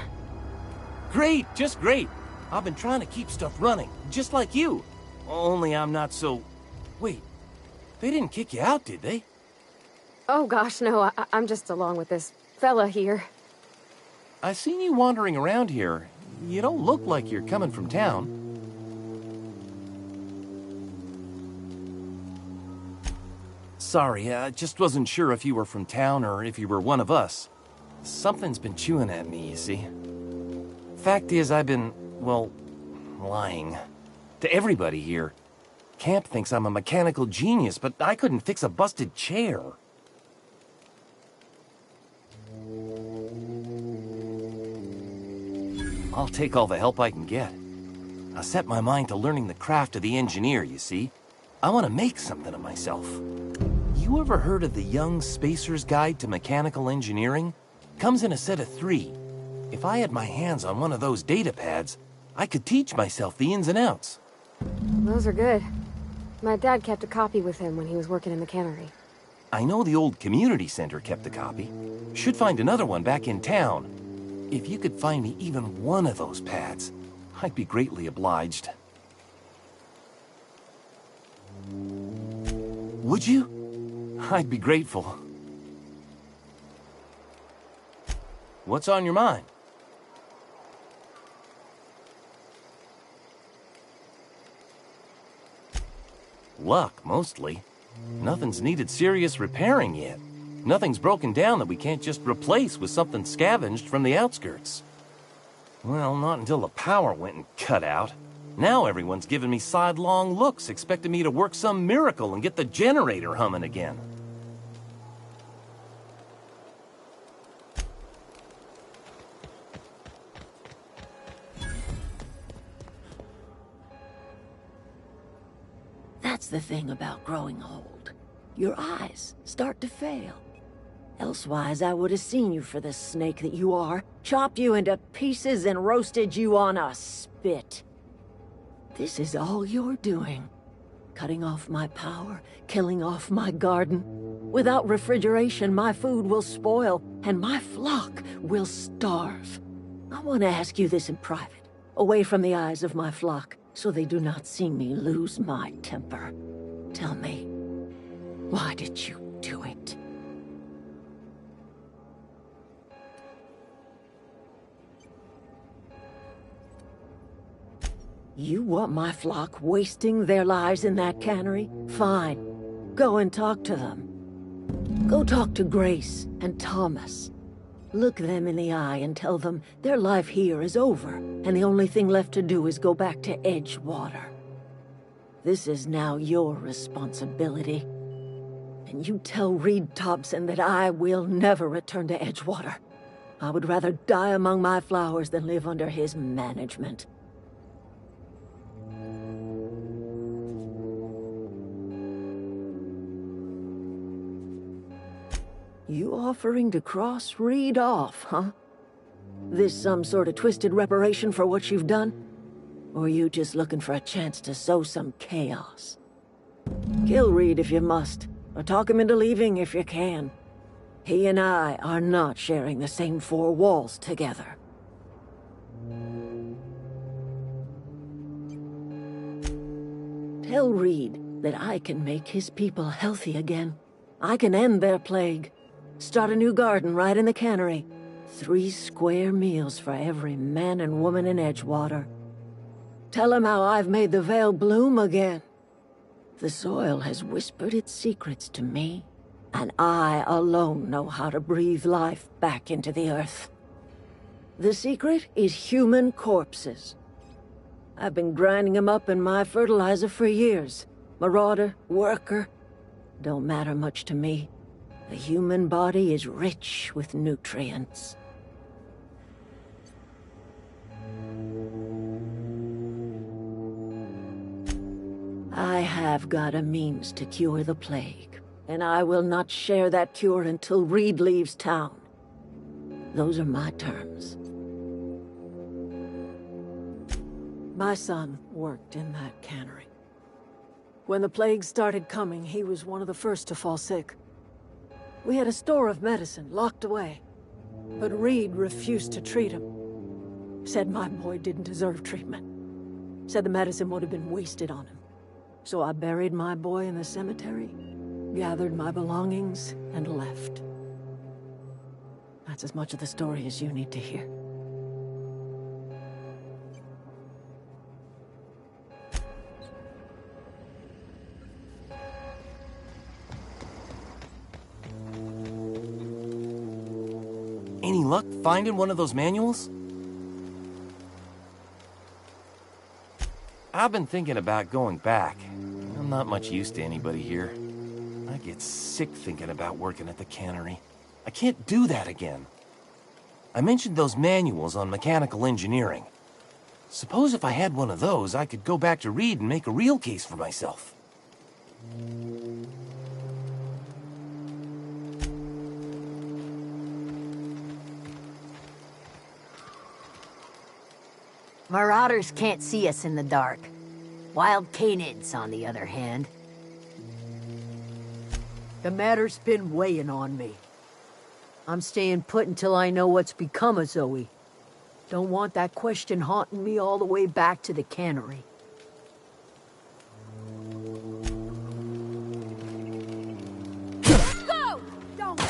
Great, just great. I've been trying to keep stuff running, just like you. Only I'm not so... Wait, they didn't kick you out, did they? Oh gosh, no, I'm just along with this fella here. I seen you wandering around here. You don't look like you're coming from town. sorry. I just wasn't sure if you were from town or if you were one of us. Something's been chewing at me, you see. Fact is, I've been, well, lying. To everybody here. Camp thinks I'm a mechanical genius, but I couldn't fix a busted chair. I'll take all the help I can get. I set my mind to learning the craft of the engineer, you see. I want to make something of myself. You ever heard of the Young Spacer's Guide to Mechanical Engineering? Comes in a set of 3. If I had my hands on one of those data pads, I could teach myself the ins and outs. Those are good. My dad kept a copy with him when he was working in the cannery. I know the old community center kept a copy. Should find another one back in town. If you could find me even one of those pads, I'd be greatly obliged. Would you? I'd be grateful. What's on your mind? Luck, mostly. Nothing's needed serious repairing yet. Nothing's broken down that we can't just replace with something scavenged from the outskirts. Well, not until the power went and cut out. Now everyone's giving me sidelong looks, expecting me to work some miracle and get the generator humming again. That's the thing about growing old. Your eyes start to fail. Elsewise, I would have seen you for the snake that you are, chopped you into pieces and roasted you on a spit. This is all you're doing. Cutting off my power, killing off my garden. Without refrigeration, my food will spoil, and my flock will starve. I want to ask you this in private, away from the eyes of my flock, so they do not see me lose my temper. Tell me, why did you do it? You want my flock wasting their lives in that cannery? Fine. Go and talk to them. Go talk to Grace and Thomas. Look them in the eye and tell them their life here is over, and the only thing left to do is go back to Edgewater. This is now your responsibility. And you tell Reed Thompson that I will never return to Edgewater. I would rather die among my flowers than live under his management. You offering to cross Reed off, huh? This some sort of twisted reparation for what you've done? Or you just looking for a chance to sow some chaos? Kill Reed if you must, or talk him into leaving if you can. He and I are not sharing the same 4 walls together. Tell Reed that I can make his people healthy again. I can end their plague. Start a new garden right in the cannery. 3 square meals for every man and woman in Edgewater. Tell him how I've made the Vale bloom again. The soil has whispered its secrets to me, and I alone know how to breathe life back into the earth. The secret is human corpses. I've been grinding them up in my fertilizer for years. Marauder, worker, don't matter much to me. The human body is rich with nutrients. I have got a means to cure the plague, and I will not share that cure until Reed leaves town. Those are my terms. My son worked in that cannery. When the plague started coming, he was one of the first to fall sick. We had a store of medicine locked away, but Reed refused to treat him. Said my boy didn't deserve treatment. Said the medicine would have been wasted on him. So I buried my boy in the cemetery, gathered my belongings, and left. That's as much of the story as you need to hear. luck finding one of those manuals? I've been thinking about going back. I'm not much use to anybody here. I get sick thinking about working at the cannery. I can't do that again. I mentioned those manuals on mechanical engineering. Suppose if I had one of those, I could go back to Reed and make a real case for myself. Marauders can't see us in the dark. Wild canids, on the other hand. The matter's been weighing on me. I'm staying put until I know what's become of Zoe. Don't want that question haunting me all the way back to the cannery. Go! Don't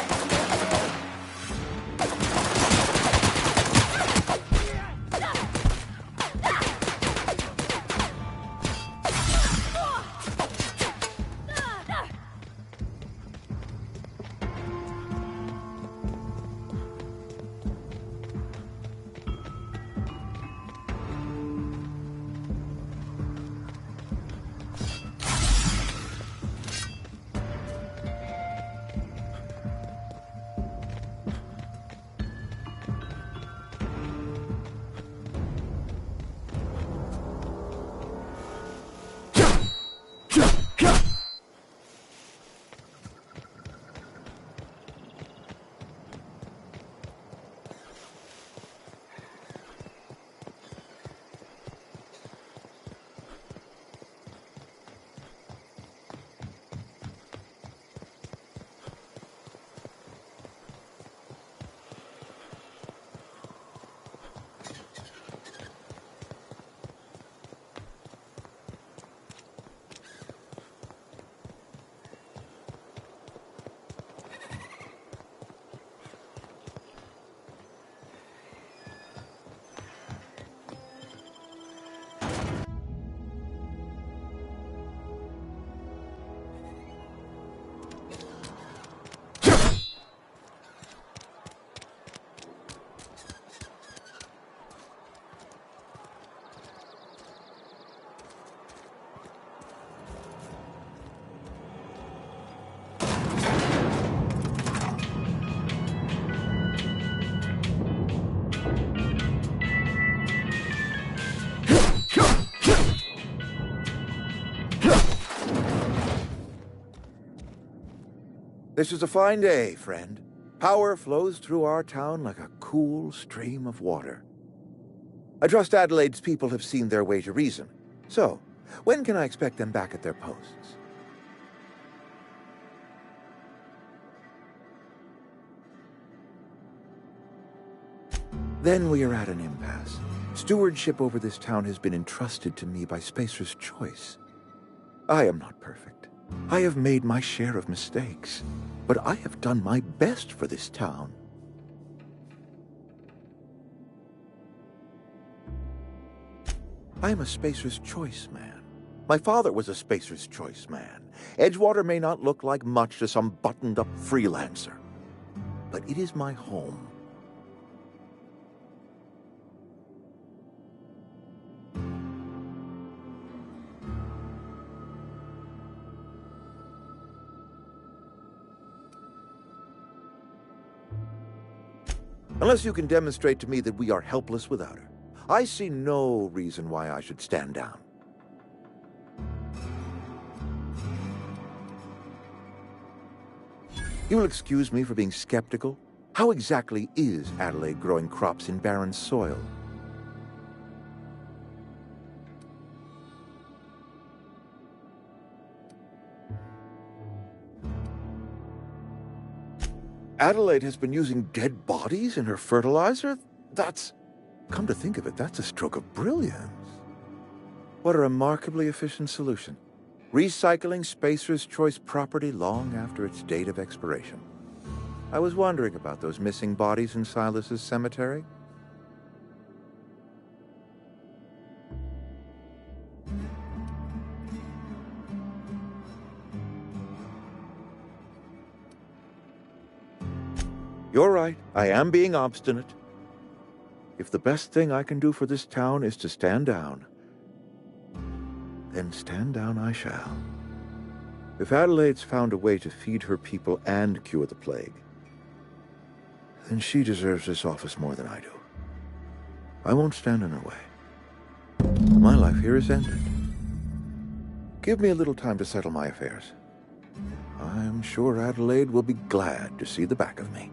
This is a fine day, friend. Power flows through our town like a cool stream of water. I trust Adelaide's people have seen their way to reason. So, when can I expect them back at their posts? Then we are at an impasse. Stewardship over this town has been entrusted to me by Spacer's Choice. I am not perfect. I have made my share of mistakes, but I have done my best for this town. I am a Spacer's Choice man. My father was a Spacer's Choice man. Edgewater may not look like much to some buttoned-up freelancer, but it is my home. Unless you can demonstrate to me that we are helpless without her, I see no reason why I should stand down. You will excuse me for being skeptical. How exactly is Adelaide growing crops in barren soil? Adelaide has been using dead bodies in her fertilizer? Come to think of it, that's a stroke of brilliance. What a remarkably efficient solution. Recycling Spacer's Choice property long after its date of expiration. I was wondering about those missing bodies in Silas's cemetery. You're right. I am being obstinate. If the best thing I can do for this town is to stand down, then stand down I shall. If Adelaide's found a way to feed her people and cure the plague, then she deserves this office more than I do. I won't stand in her way. My life here is ended. Give me a little time to settle my affairs. I'm sure Adelaide will be glad to see the back of me.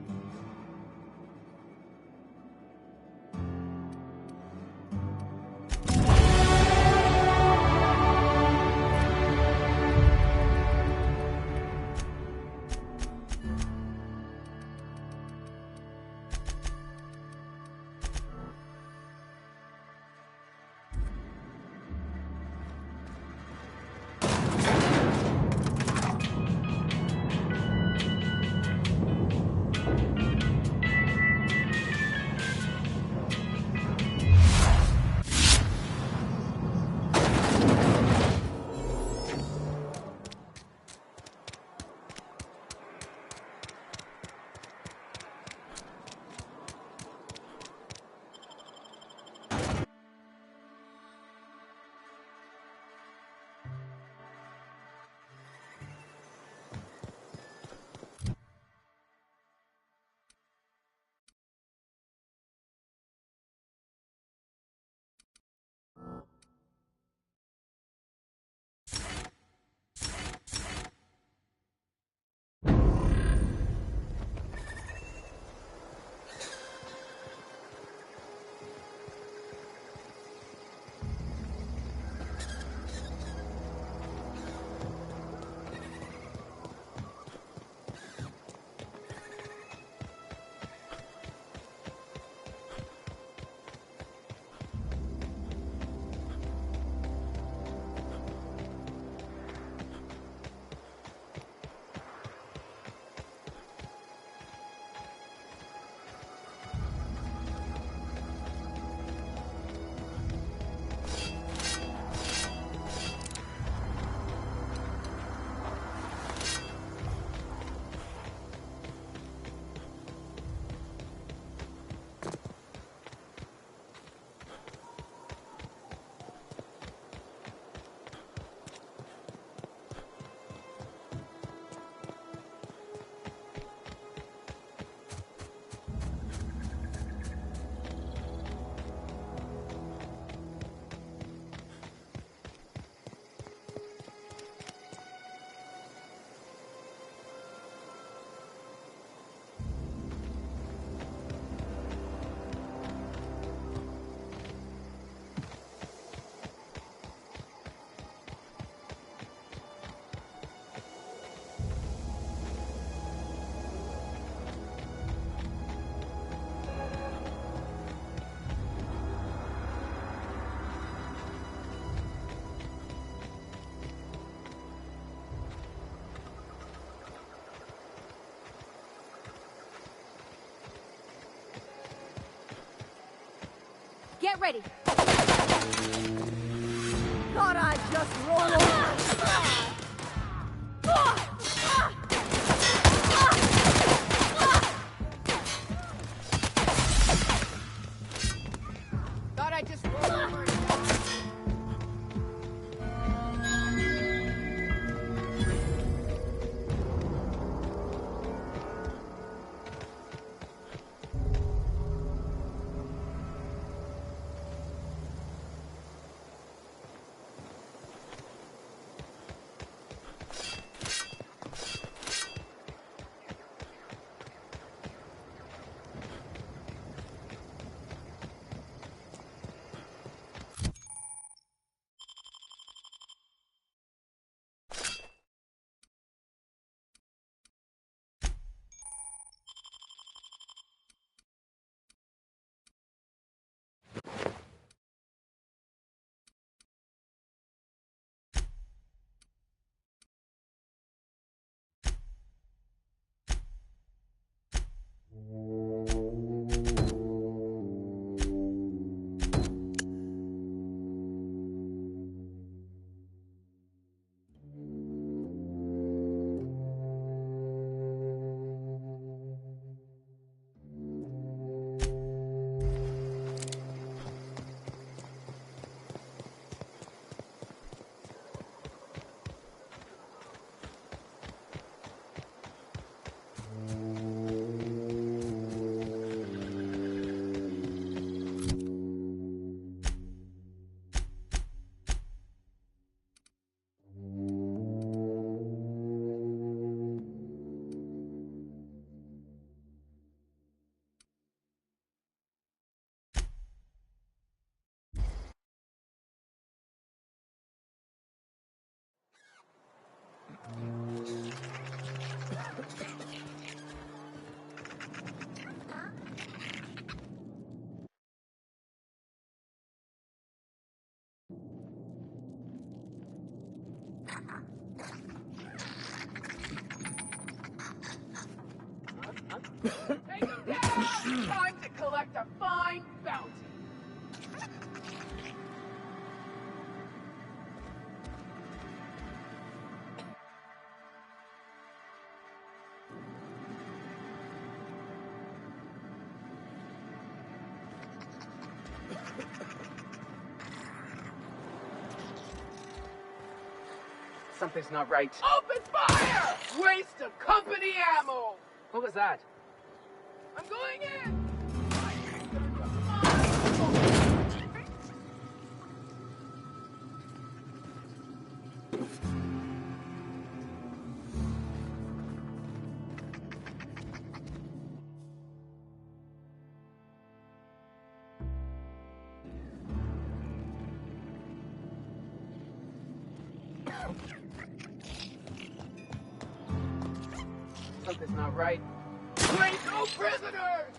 Get ready. Thought I'd just roll over. Thought I'd just roll over. Take him down! Time to collect a fine bounty. Something's not right. Open fire! Waste of company ammo! What was that? I'm going in! Something's not right. Bring no prisoners!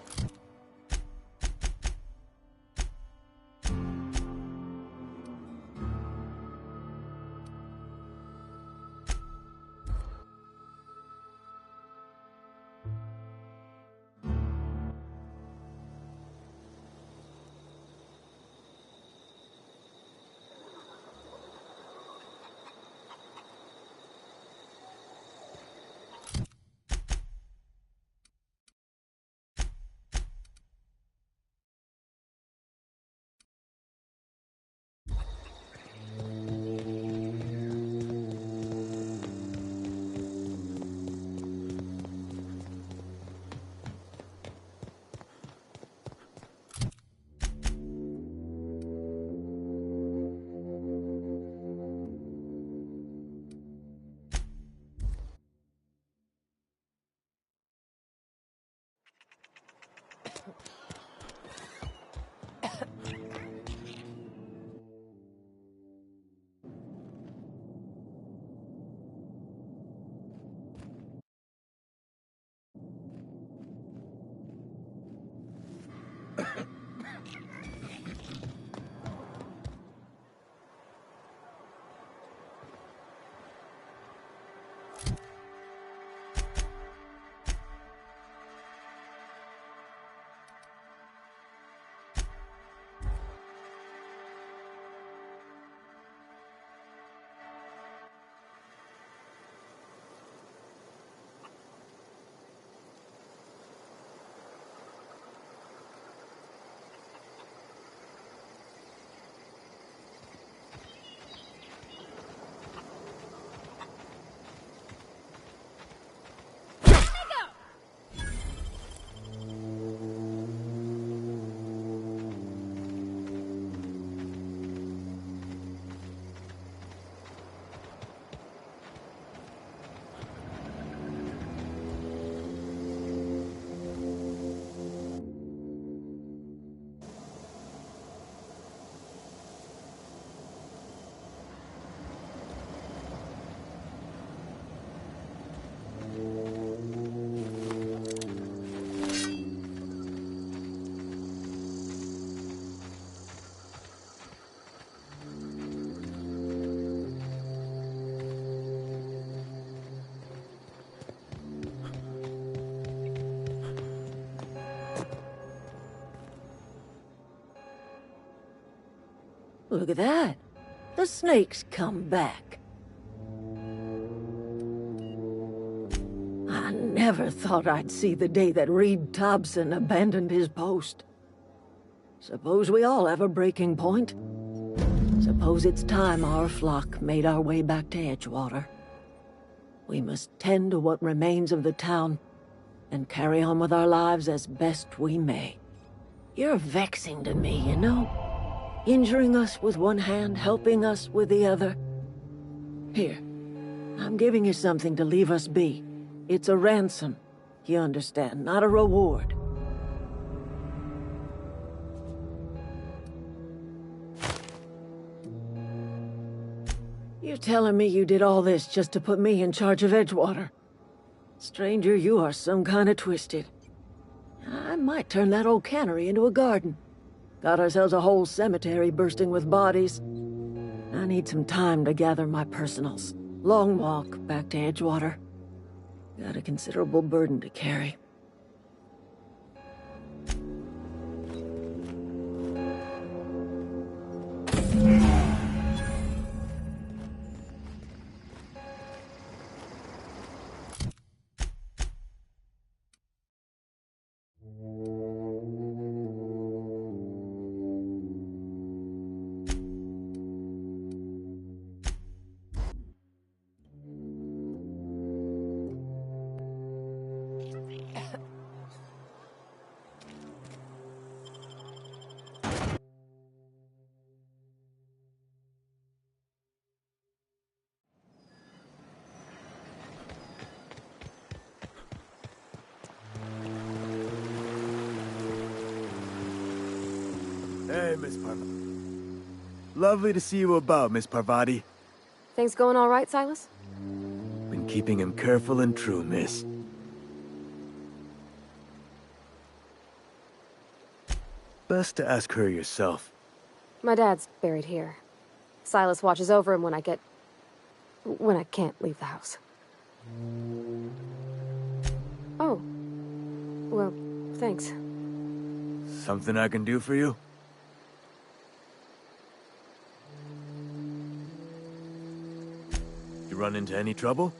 Look at that. The snake's come back. I never thought I'd see the day that Reed Thompson abandoned his post. Suppose we all have a breaking point. Suppose it's time our flock made our way back to Edgewater. We must tend to what remains of the town and carry on with our lives as best we may. You're vexing to me, you know? Injuring us with one hand, helping us with the other. Here, I'm giving you something to leave us be. It's a ransom, you understand, not a reward. You're telling me you did all this just to put me in charge of Edgewater? Stranger, you are some kind of twisted. I might turn that old cannery into a garden. Got ourselves a whole cemetery bursting with bodies. I need some time to gather my personals. Long walk back to Edgewater. Got a considerable burden to carry. Hey, Miss Parvati. Lovely to see you about, Miss Parvati. Things going all right, Silas? Been keeping him careful and true, miss. Best to ask her yourself. My dad's buried here. Silas watches over him when I can't leave the house. Oh. Well, thanks. Something I can do for you? You run into any trouble?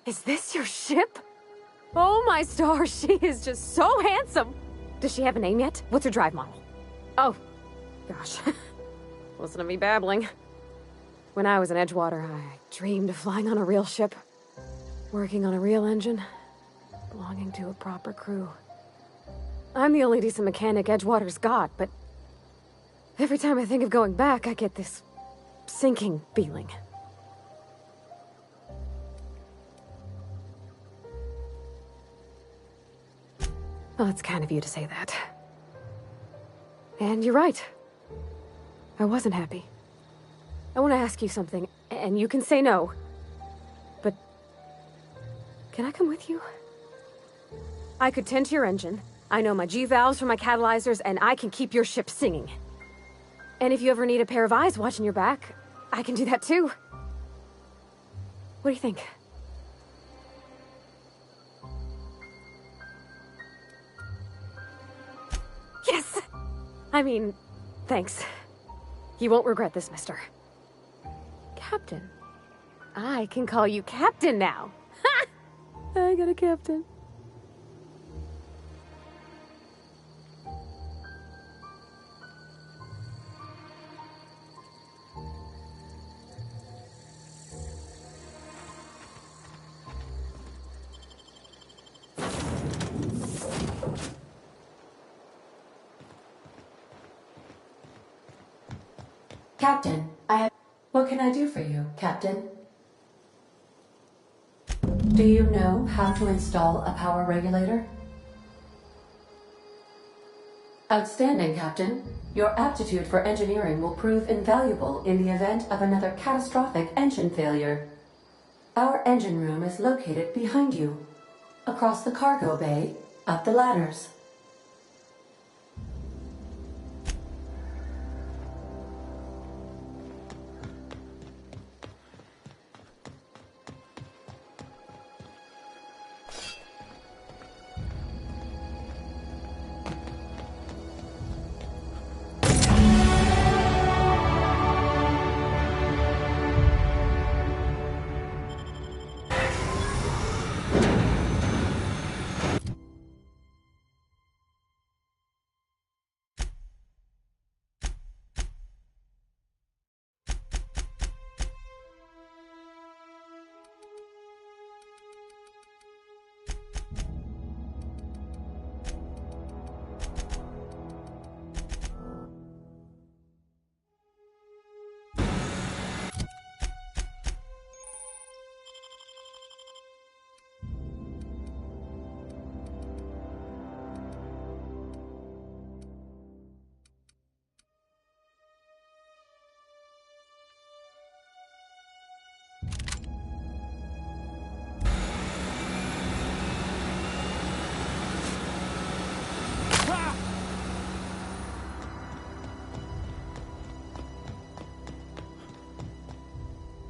Is this your ship? Oh my stars, she is just so handsome! Does she have a name yet? What's her drive model? Oh, gosh. Listen to me babbling. When I was in Edgewater, I dreamed of flying on a real ship. Working on a real engine. Belonging to a proper crew. I'm the only decent mechanic Edgewater's got, but every time I think of going back, I get this sinking feeling. Well, it's kind of you to say that. And you're right. I wasn't happy. I want to ask you something, and you can say no. But can I come with you? I could tend to your engine. I know my G-valves for my catalyzers, and I can keep your ship singing. And if you ever need a pair of eyes watching your back, I can do that too. What do you think? Yes! I mean, thanks. You won't regret this, mister. Captain. I can call you Captain now. Ha! I got a captain. Captain, What can I do for you, Captain? Do you know how to install a power regulator? Outstanding, Captain. Your aptitude for engineering will prove invaluable in the event of another catastrophic engine failure. Our engine room is located behind you, across the cargo bay, up the ladders.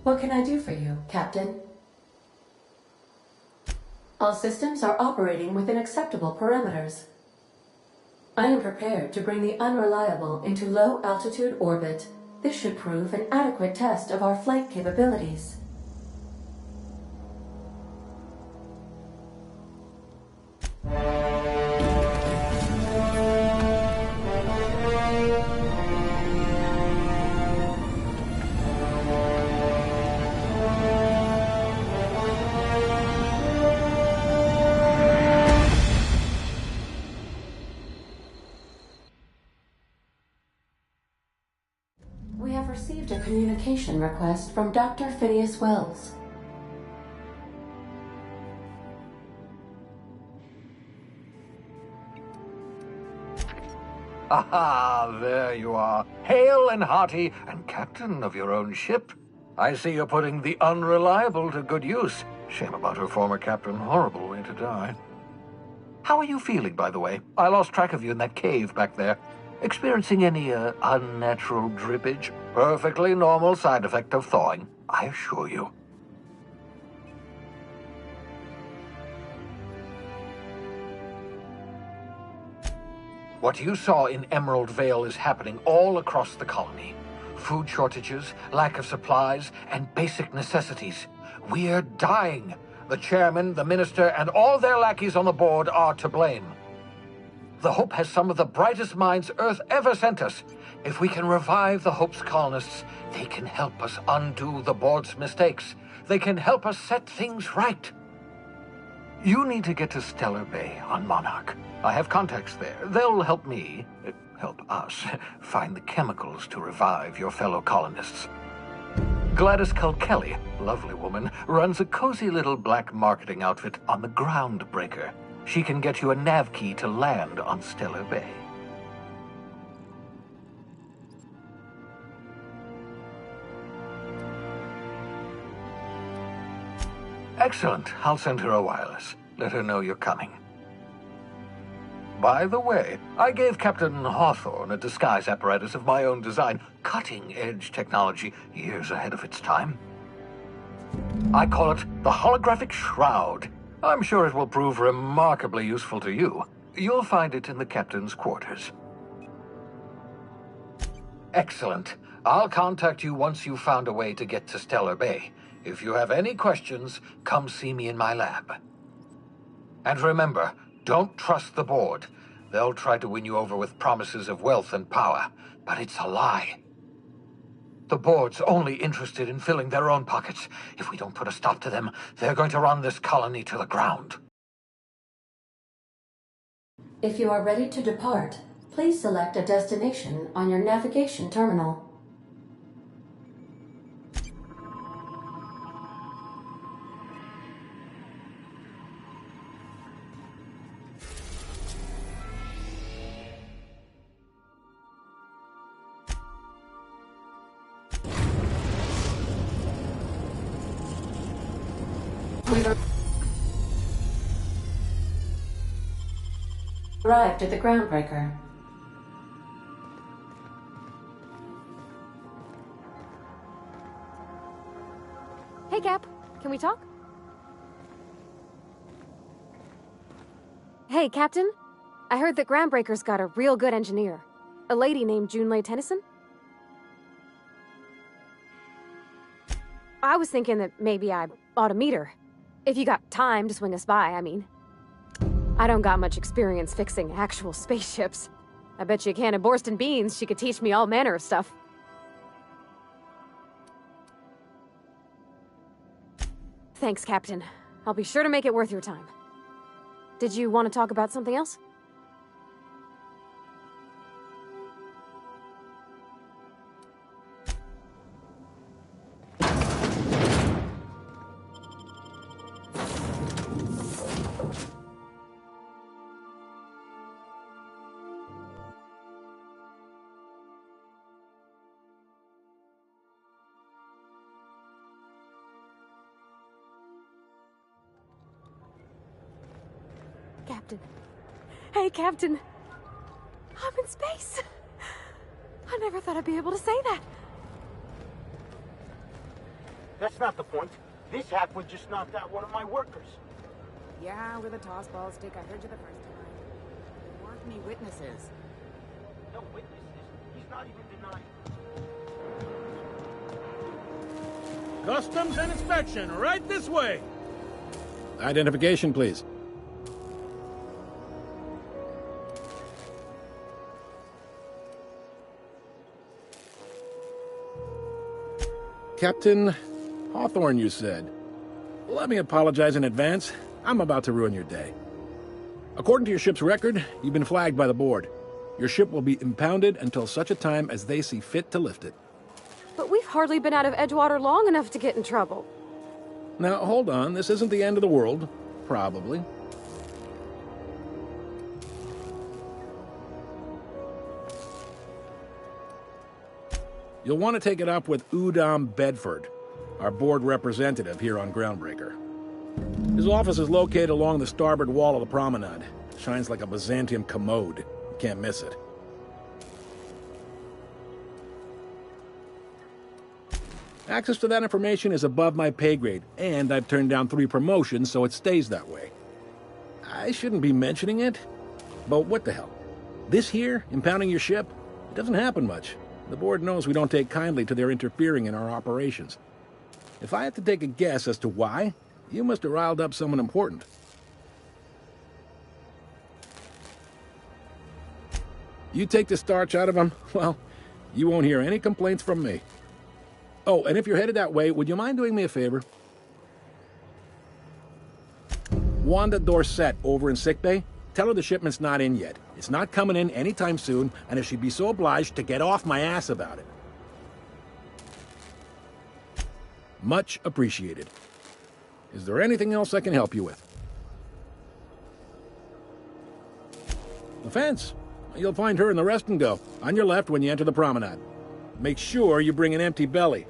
What can I do for you, Captain? All systems are operating within acceptable parameters. I am prepared to bring the Unreliable into low-altitude orbit. This should prove an adequate test of our flight capabilities. We have received a communication request from Dr. Phineas Wells. Aha, there you are. Hale and hearty, and captain of your own ship. I see you're putting the Unreliable to good use. Shame about her former captain. Horrible way to die. How are you feeling, by the way? I lost track of you in that cave back there. Experiencing any, unnatural drippage? Perfectly normal side effect of thawing, I assure you. What you saw in Emerald Vale is happening all across the colony. Food shortages, lack of supplies, and basic necessities. We're dying. The chairman, the minister, and all their lackeys on the board are to blame. The Hope has some of the brightest minds Earth ever sent us. If we can revive the Hope's colonists, they can help us undo the board's mistakes. They can help us set things right. You need to get to Stellar Bay on Monarch. I have contacts there. They'll help me, help us, find the chemicals to revive your fellow colonists. Gladys Culkelly, lovely woman, runs a cozy little black marketing outfit on the Groundbreaker. She can get you a nav key to land on Stellar Bay. Excellent. I'll send her a wireless. Let her know you're coming. By the way, I gave Captain Hawthorne a disguise apparatus of my own design. Cutting-edge technology, years ahead of its time. I call it the Holographic Shroud. I'm sure it will prove remarkably useful to you. You'll find it in the captain's quarters. Excellent. I'll contact you once you've found a way to get to Stellar Bay. If you have any questions, come see me in my lab. And remember, don't trust the board. They'll try to win you over with promises of wealth and power, but it's a lie. The board's only interested in filling their own pockets. If we don't put a stop to them, they're going to run this colony to the ground. If you are ready to depart, please select a destination on your navigation terminal. Arrived at the Groundbreaker. Hey, Cap. Can we talk? Hey, Captain. I heard that Groundbreaker's got a real good engineer. A lady named Junlei Tennyson. I was thinking that maybe I ought to meet her. If you got time to swing us by, I mean. I don't got much experience fixing actual spaceships. I bet you a can of Borston beans she could teach me all manner of stuff. Thanks, Captain. I'll be sure to make it worth your time. Did you want to talk about something else? Captain. Hey, Captain. I'm in space. I never thought I'd be able to say that. That's not the point. This hack just knocked out one of my workers. Yeah, with a tossball stick. I heard you the first time. There weren't any witnesses. No witnesses? He's not even denying. Customs and inspection, right this way. Identification, please. Captain Hawthorne, you said. Let me apologize in advance. I'm about to ruin your day. According to your ship's record, you've been flagged by the board. Your ship will be impounded until such a time as they see fit to lift it. But we've hardly been out of Edgewater long enough to get in trouble. Now, hold on. This isn't the end of the world. Probably. You'll want to take it up with Udom Bedford, our board representative here on Groundbreaker. His office is located along the starboard wall of the promenade. Shines like a Byzantium commode. You can't miss it. Access to that information is above my pay grade, and I've turned down 3 promotions, so it stays that way. I shouldn't be mentioning it, but what the hell? This here, impounding your ship, it doesn't happen much. The board knows we don't take kindly to their interfering in our operations. If I had to take a guess as to why, you must have riled up someone important. You take the starch out of them, well, you won't hear any complaints from me. Oh, and if you're headed that way, would you mind doing me a favor? Wanda Dorset over in sickbay, tell her the shipment's not in yet. It's not coming in anytime soon, and if she'd be so obliged to get off my ass about it. Much appreciated. Is there anything else I can help you with? The fence. You'll find her in the rest and go, on your left when you enter the promenade. Make sure you bring an empty belly.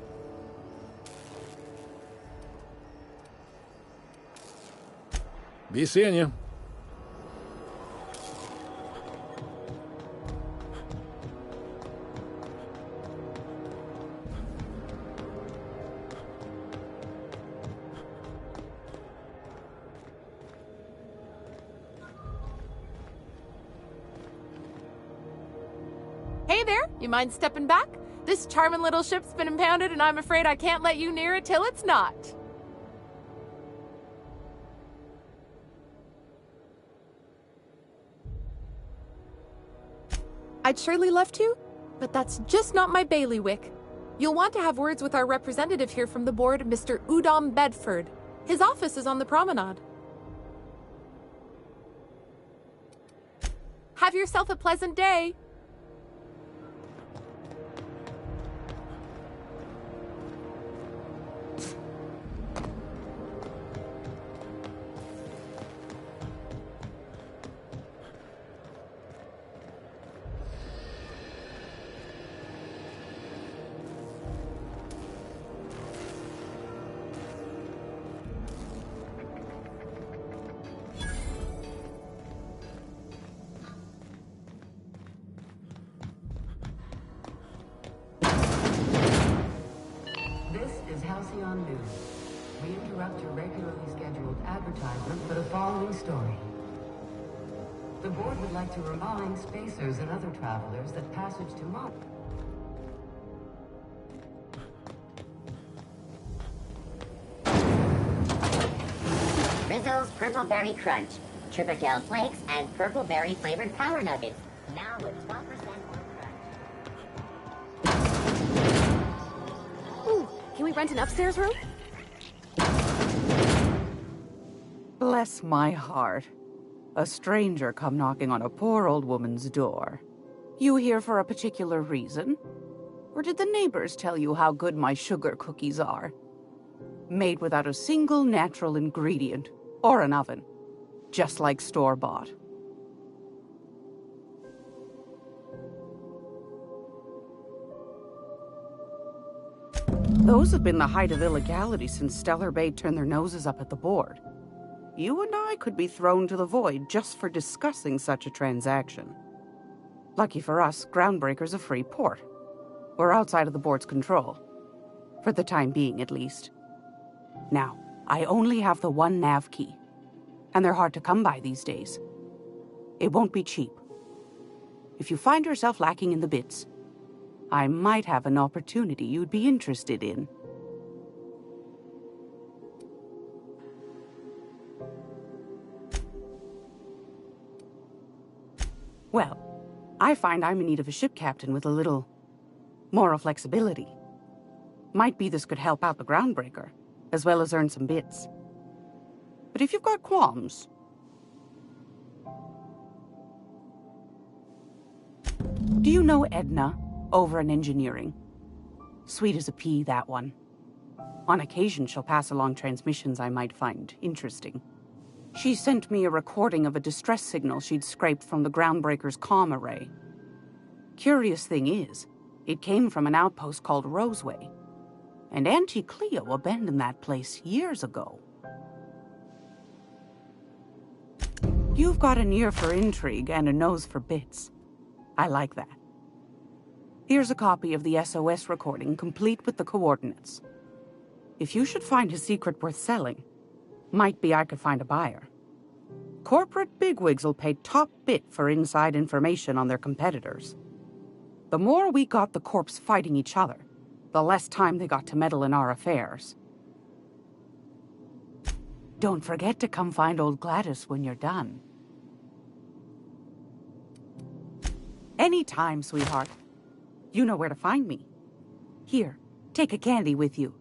Be seeing you. Hey there, you mind stepping back? This charming little ship's been impounded and I'm afraid I can't let you near it till it's not. I'd surely love to, but that's just not my bailiwick. You'll want to have words with our representative here from the board, Mr. Udom Bedford. His office is on the promenade. Have yourself a pleasant day. Halcyon News. We interrupt your regularly scheduled advertisement for the following story. The board would like to remind spacers and other travelers that passage to Mars. Rizzo's Purple Berry Crunch, Triple Flakes, and Purple Berry flavored Power Nuggets. Now with 12% more. Can we rent an upstairs room? Bless my heart. A stranger come knocking on a poor old woman's door. You here for a particular reason? Or did the neighbors tell you how good my sugar cookies are? Made without a single natural ingredient, or an oven. Just like store-bought. Those have been the height of illegality since Stellar Bay turned their noses up at the board. You and I could be thrown to the void just for discussing such a transaction. Lucky for us, Groundbreaker's a free port. We're outside of the board's control. For the time being, at least. Now, I only have the one nav key, and they're hard to come by these days. It won't be cheap. If you find yourself lacking in the bits, I might have an opportunity you'd be interested in. Well, I find I'm in need of a ship captain with a little moral flexibility. Might be this could help out the Groundbreaker, as well as earn some bits. But if you've got qualms... Do you know Edna, over in engineering? Sweet as a pea, that one. On occasion, she'll pass along transmissions I might find interesting. She sent me a recording of a distress signal she'd scraped from the Groundbreaker's comm array. Curious thing is, it came from an outpost called Roseway. And Auntie Cleo abandoned that place years ago. You've got an ear for intrigue and a nose for bits. I like that. Here's a copy of the SOS recording, complete with the coordinates. If you should find a secret worth selling, might be I could find a buyer. Corporate bigwigs will pay top bit for inside information on their competitors. The more we got the corps fighting each other, the less time they got to meddle in our affairs. Don't forget to come find old Gladys when you're done. Anytime, sweetheart. You know where to find me. Here, take a candy with you.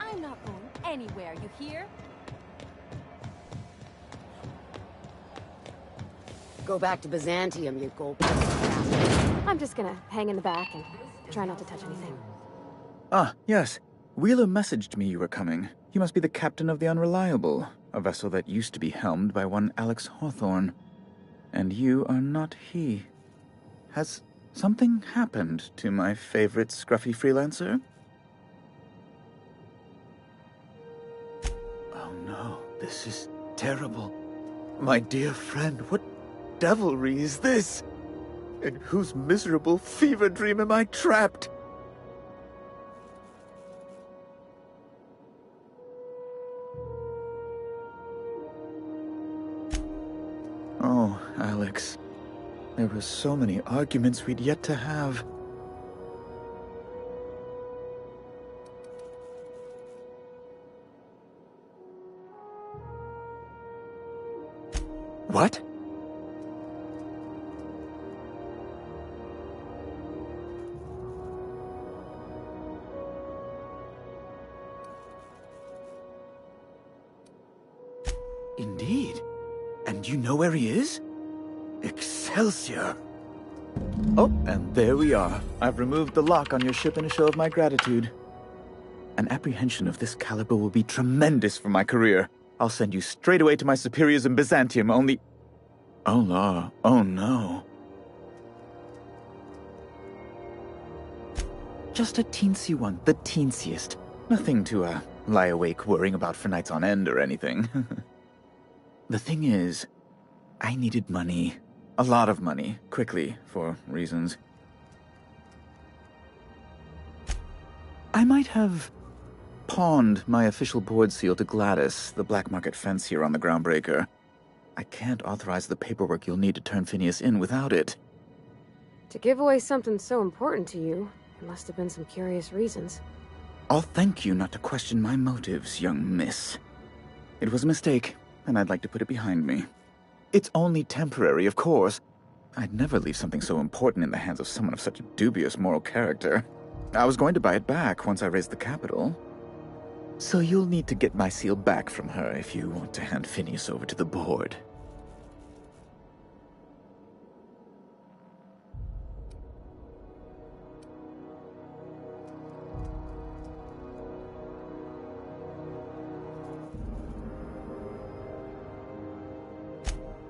I'm not going anywhere, you hear? Go back to Byzantium, you gold. I'm just gonna hang in the back and try not to touch anything. Ah, yes. Wheeler messaged me you were coming. You must be the captain of the Unreliable, a vessel that used to be helmed by one Alex Hawthorne. And you are not he. Has something happened to my favorite scruffy freelancer? Oh no, this is terrible. My dear friend, what devilry is this? In whose miserable fever dream am I trapped? Oh, Alex. There were so many arguments we'd yet to have. What? Indeed. And you know where he is? Excelsior! Oh, and there we are. I've removed the lock on your ship in a show of my gratitude. An apprehension of this caliber will be tremendous for my career. I'll send you straight away to my superiors in Byzantium, only... Oh, la. Oh, no. Just a teensy one, the teensiest. Nothing to, lie awake worrying about for nights on end or anything. The thing is, I needed money. A lot of money, quickly, for reasons. I might have pawned my official board seal to Gladys, the black market fancier on the Groundbreaker. I can't authorize the paperwork you'll need to turn Phineas in without it. To give away something so important to you, there must have been some curious reasons. I'll thank you not to question my motives, young miss. It was a mistake, and I'd like to put it behind me. It's only temporary, of course. I'd never leave something so important in the hands of someone of such a dubious moral character. I was going to buy it back once I raised the capital. So you'll need to get my seal back from her if you want to hand Phineas over to the board.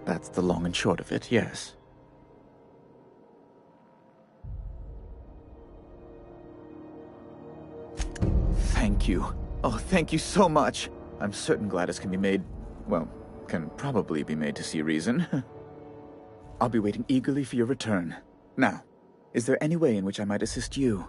That's the long and short of it, yes. Thank you. Oh, thank you so much. I'm certain Gladys can be made, well, can probably be made to see reason. I'll be waiting eagerly for your return. Now, is there any way in which I might assist you?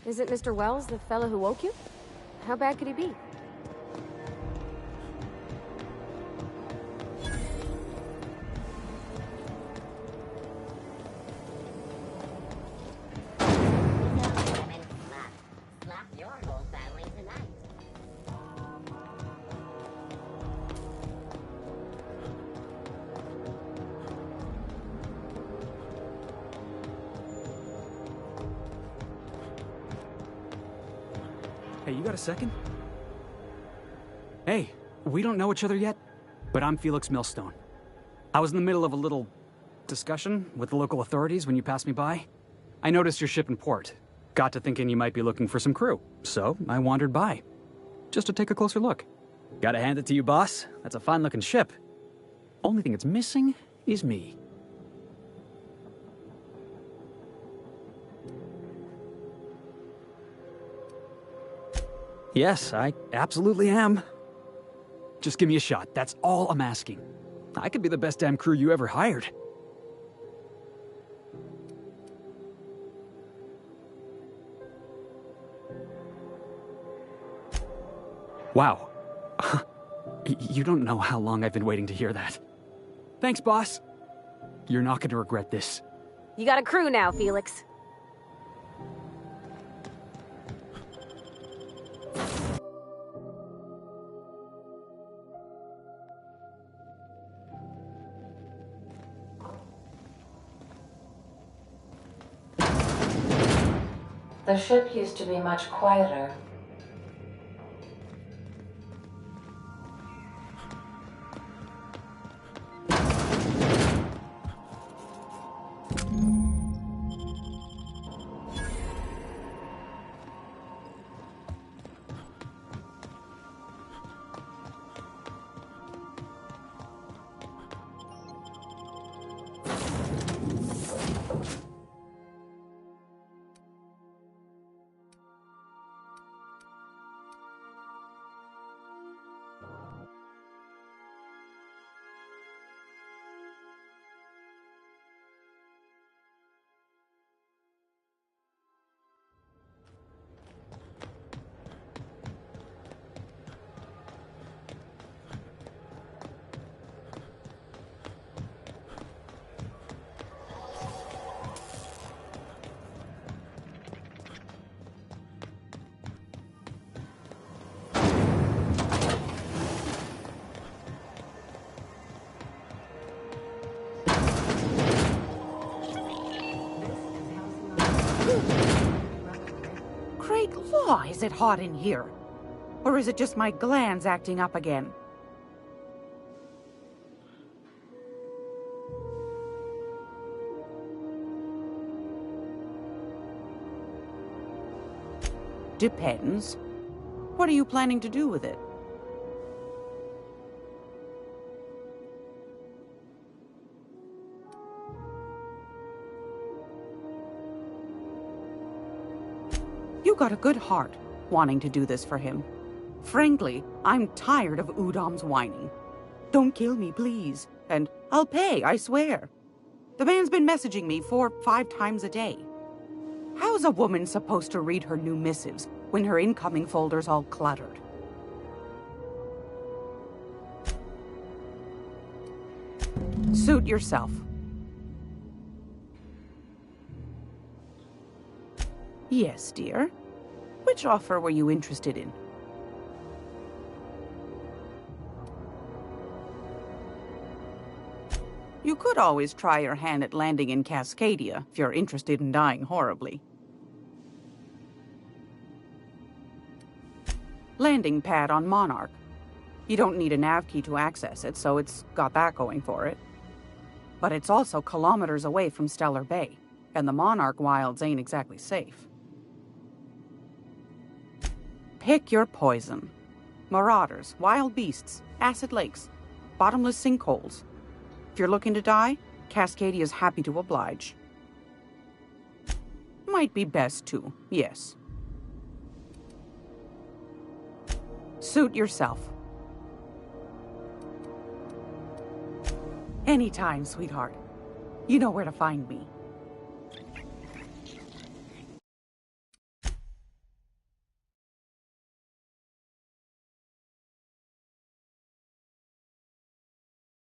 Is it Mr. Wells, the fellow who woke you? How bad could he be? Slap your whole family tonight. Hey, you got a second? Hey, we don't know each other yet, but I'm Felix Millstone. I was in the middle of a little discussion with the local authorities when you passed me by. I noticed your ship in port. Got to thinking you might be looking for some crew, so I wandered by, just to take a closer look. Gotta hand it to you, boss. That's a fine-looking ship. Only thing it's missing is me. Yes, I absolutely am. Just give me a shot. That's all I'm asking. I could be the best damn crew you ever hired. Wow. You don't know how long I've been waiting to hear that. Thanks, boss. You're not going to regret this. You got a crew now, Felix. The ship used to be much quieter. Great law, is it hot in here? Or is it just my glands acting up again? Depends. What are you planning to do with it? You got a good heart, wanting to do this for him. Frankly, I'm tired of Udom's whining. Don't kill me, please. And I'll pay, I swear. The man's been messaging me 4 or 5 times a day. How's a woman supposed to read her new missives when her incoming folder's all cluttered? Suit yourself. Yes, dear. Which offer were you interested in? You could always try your hand at landing in Cascadia if you're interested in dying horribly. Landing pad on Monarch. You don't need a nav key to access it, so it's got that going for it. But it's also kilometers away from Stellar Bay, and the Monarch Wilds ain't exactly safe. Pick your poison. Marauders, wild beasts, acid lakes, bottomless sinkholes. If you're looking to die, Cascadia's happy to oblige. Might be best too, yes. Suit yourself. Anytime, sweetheart. You know where to find me.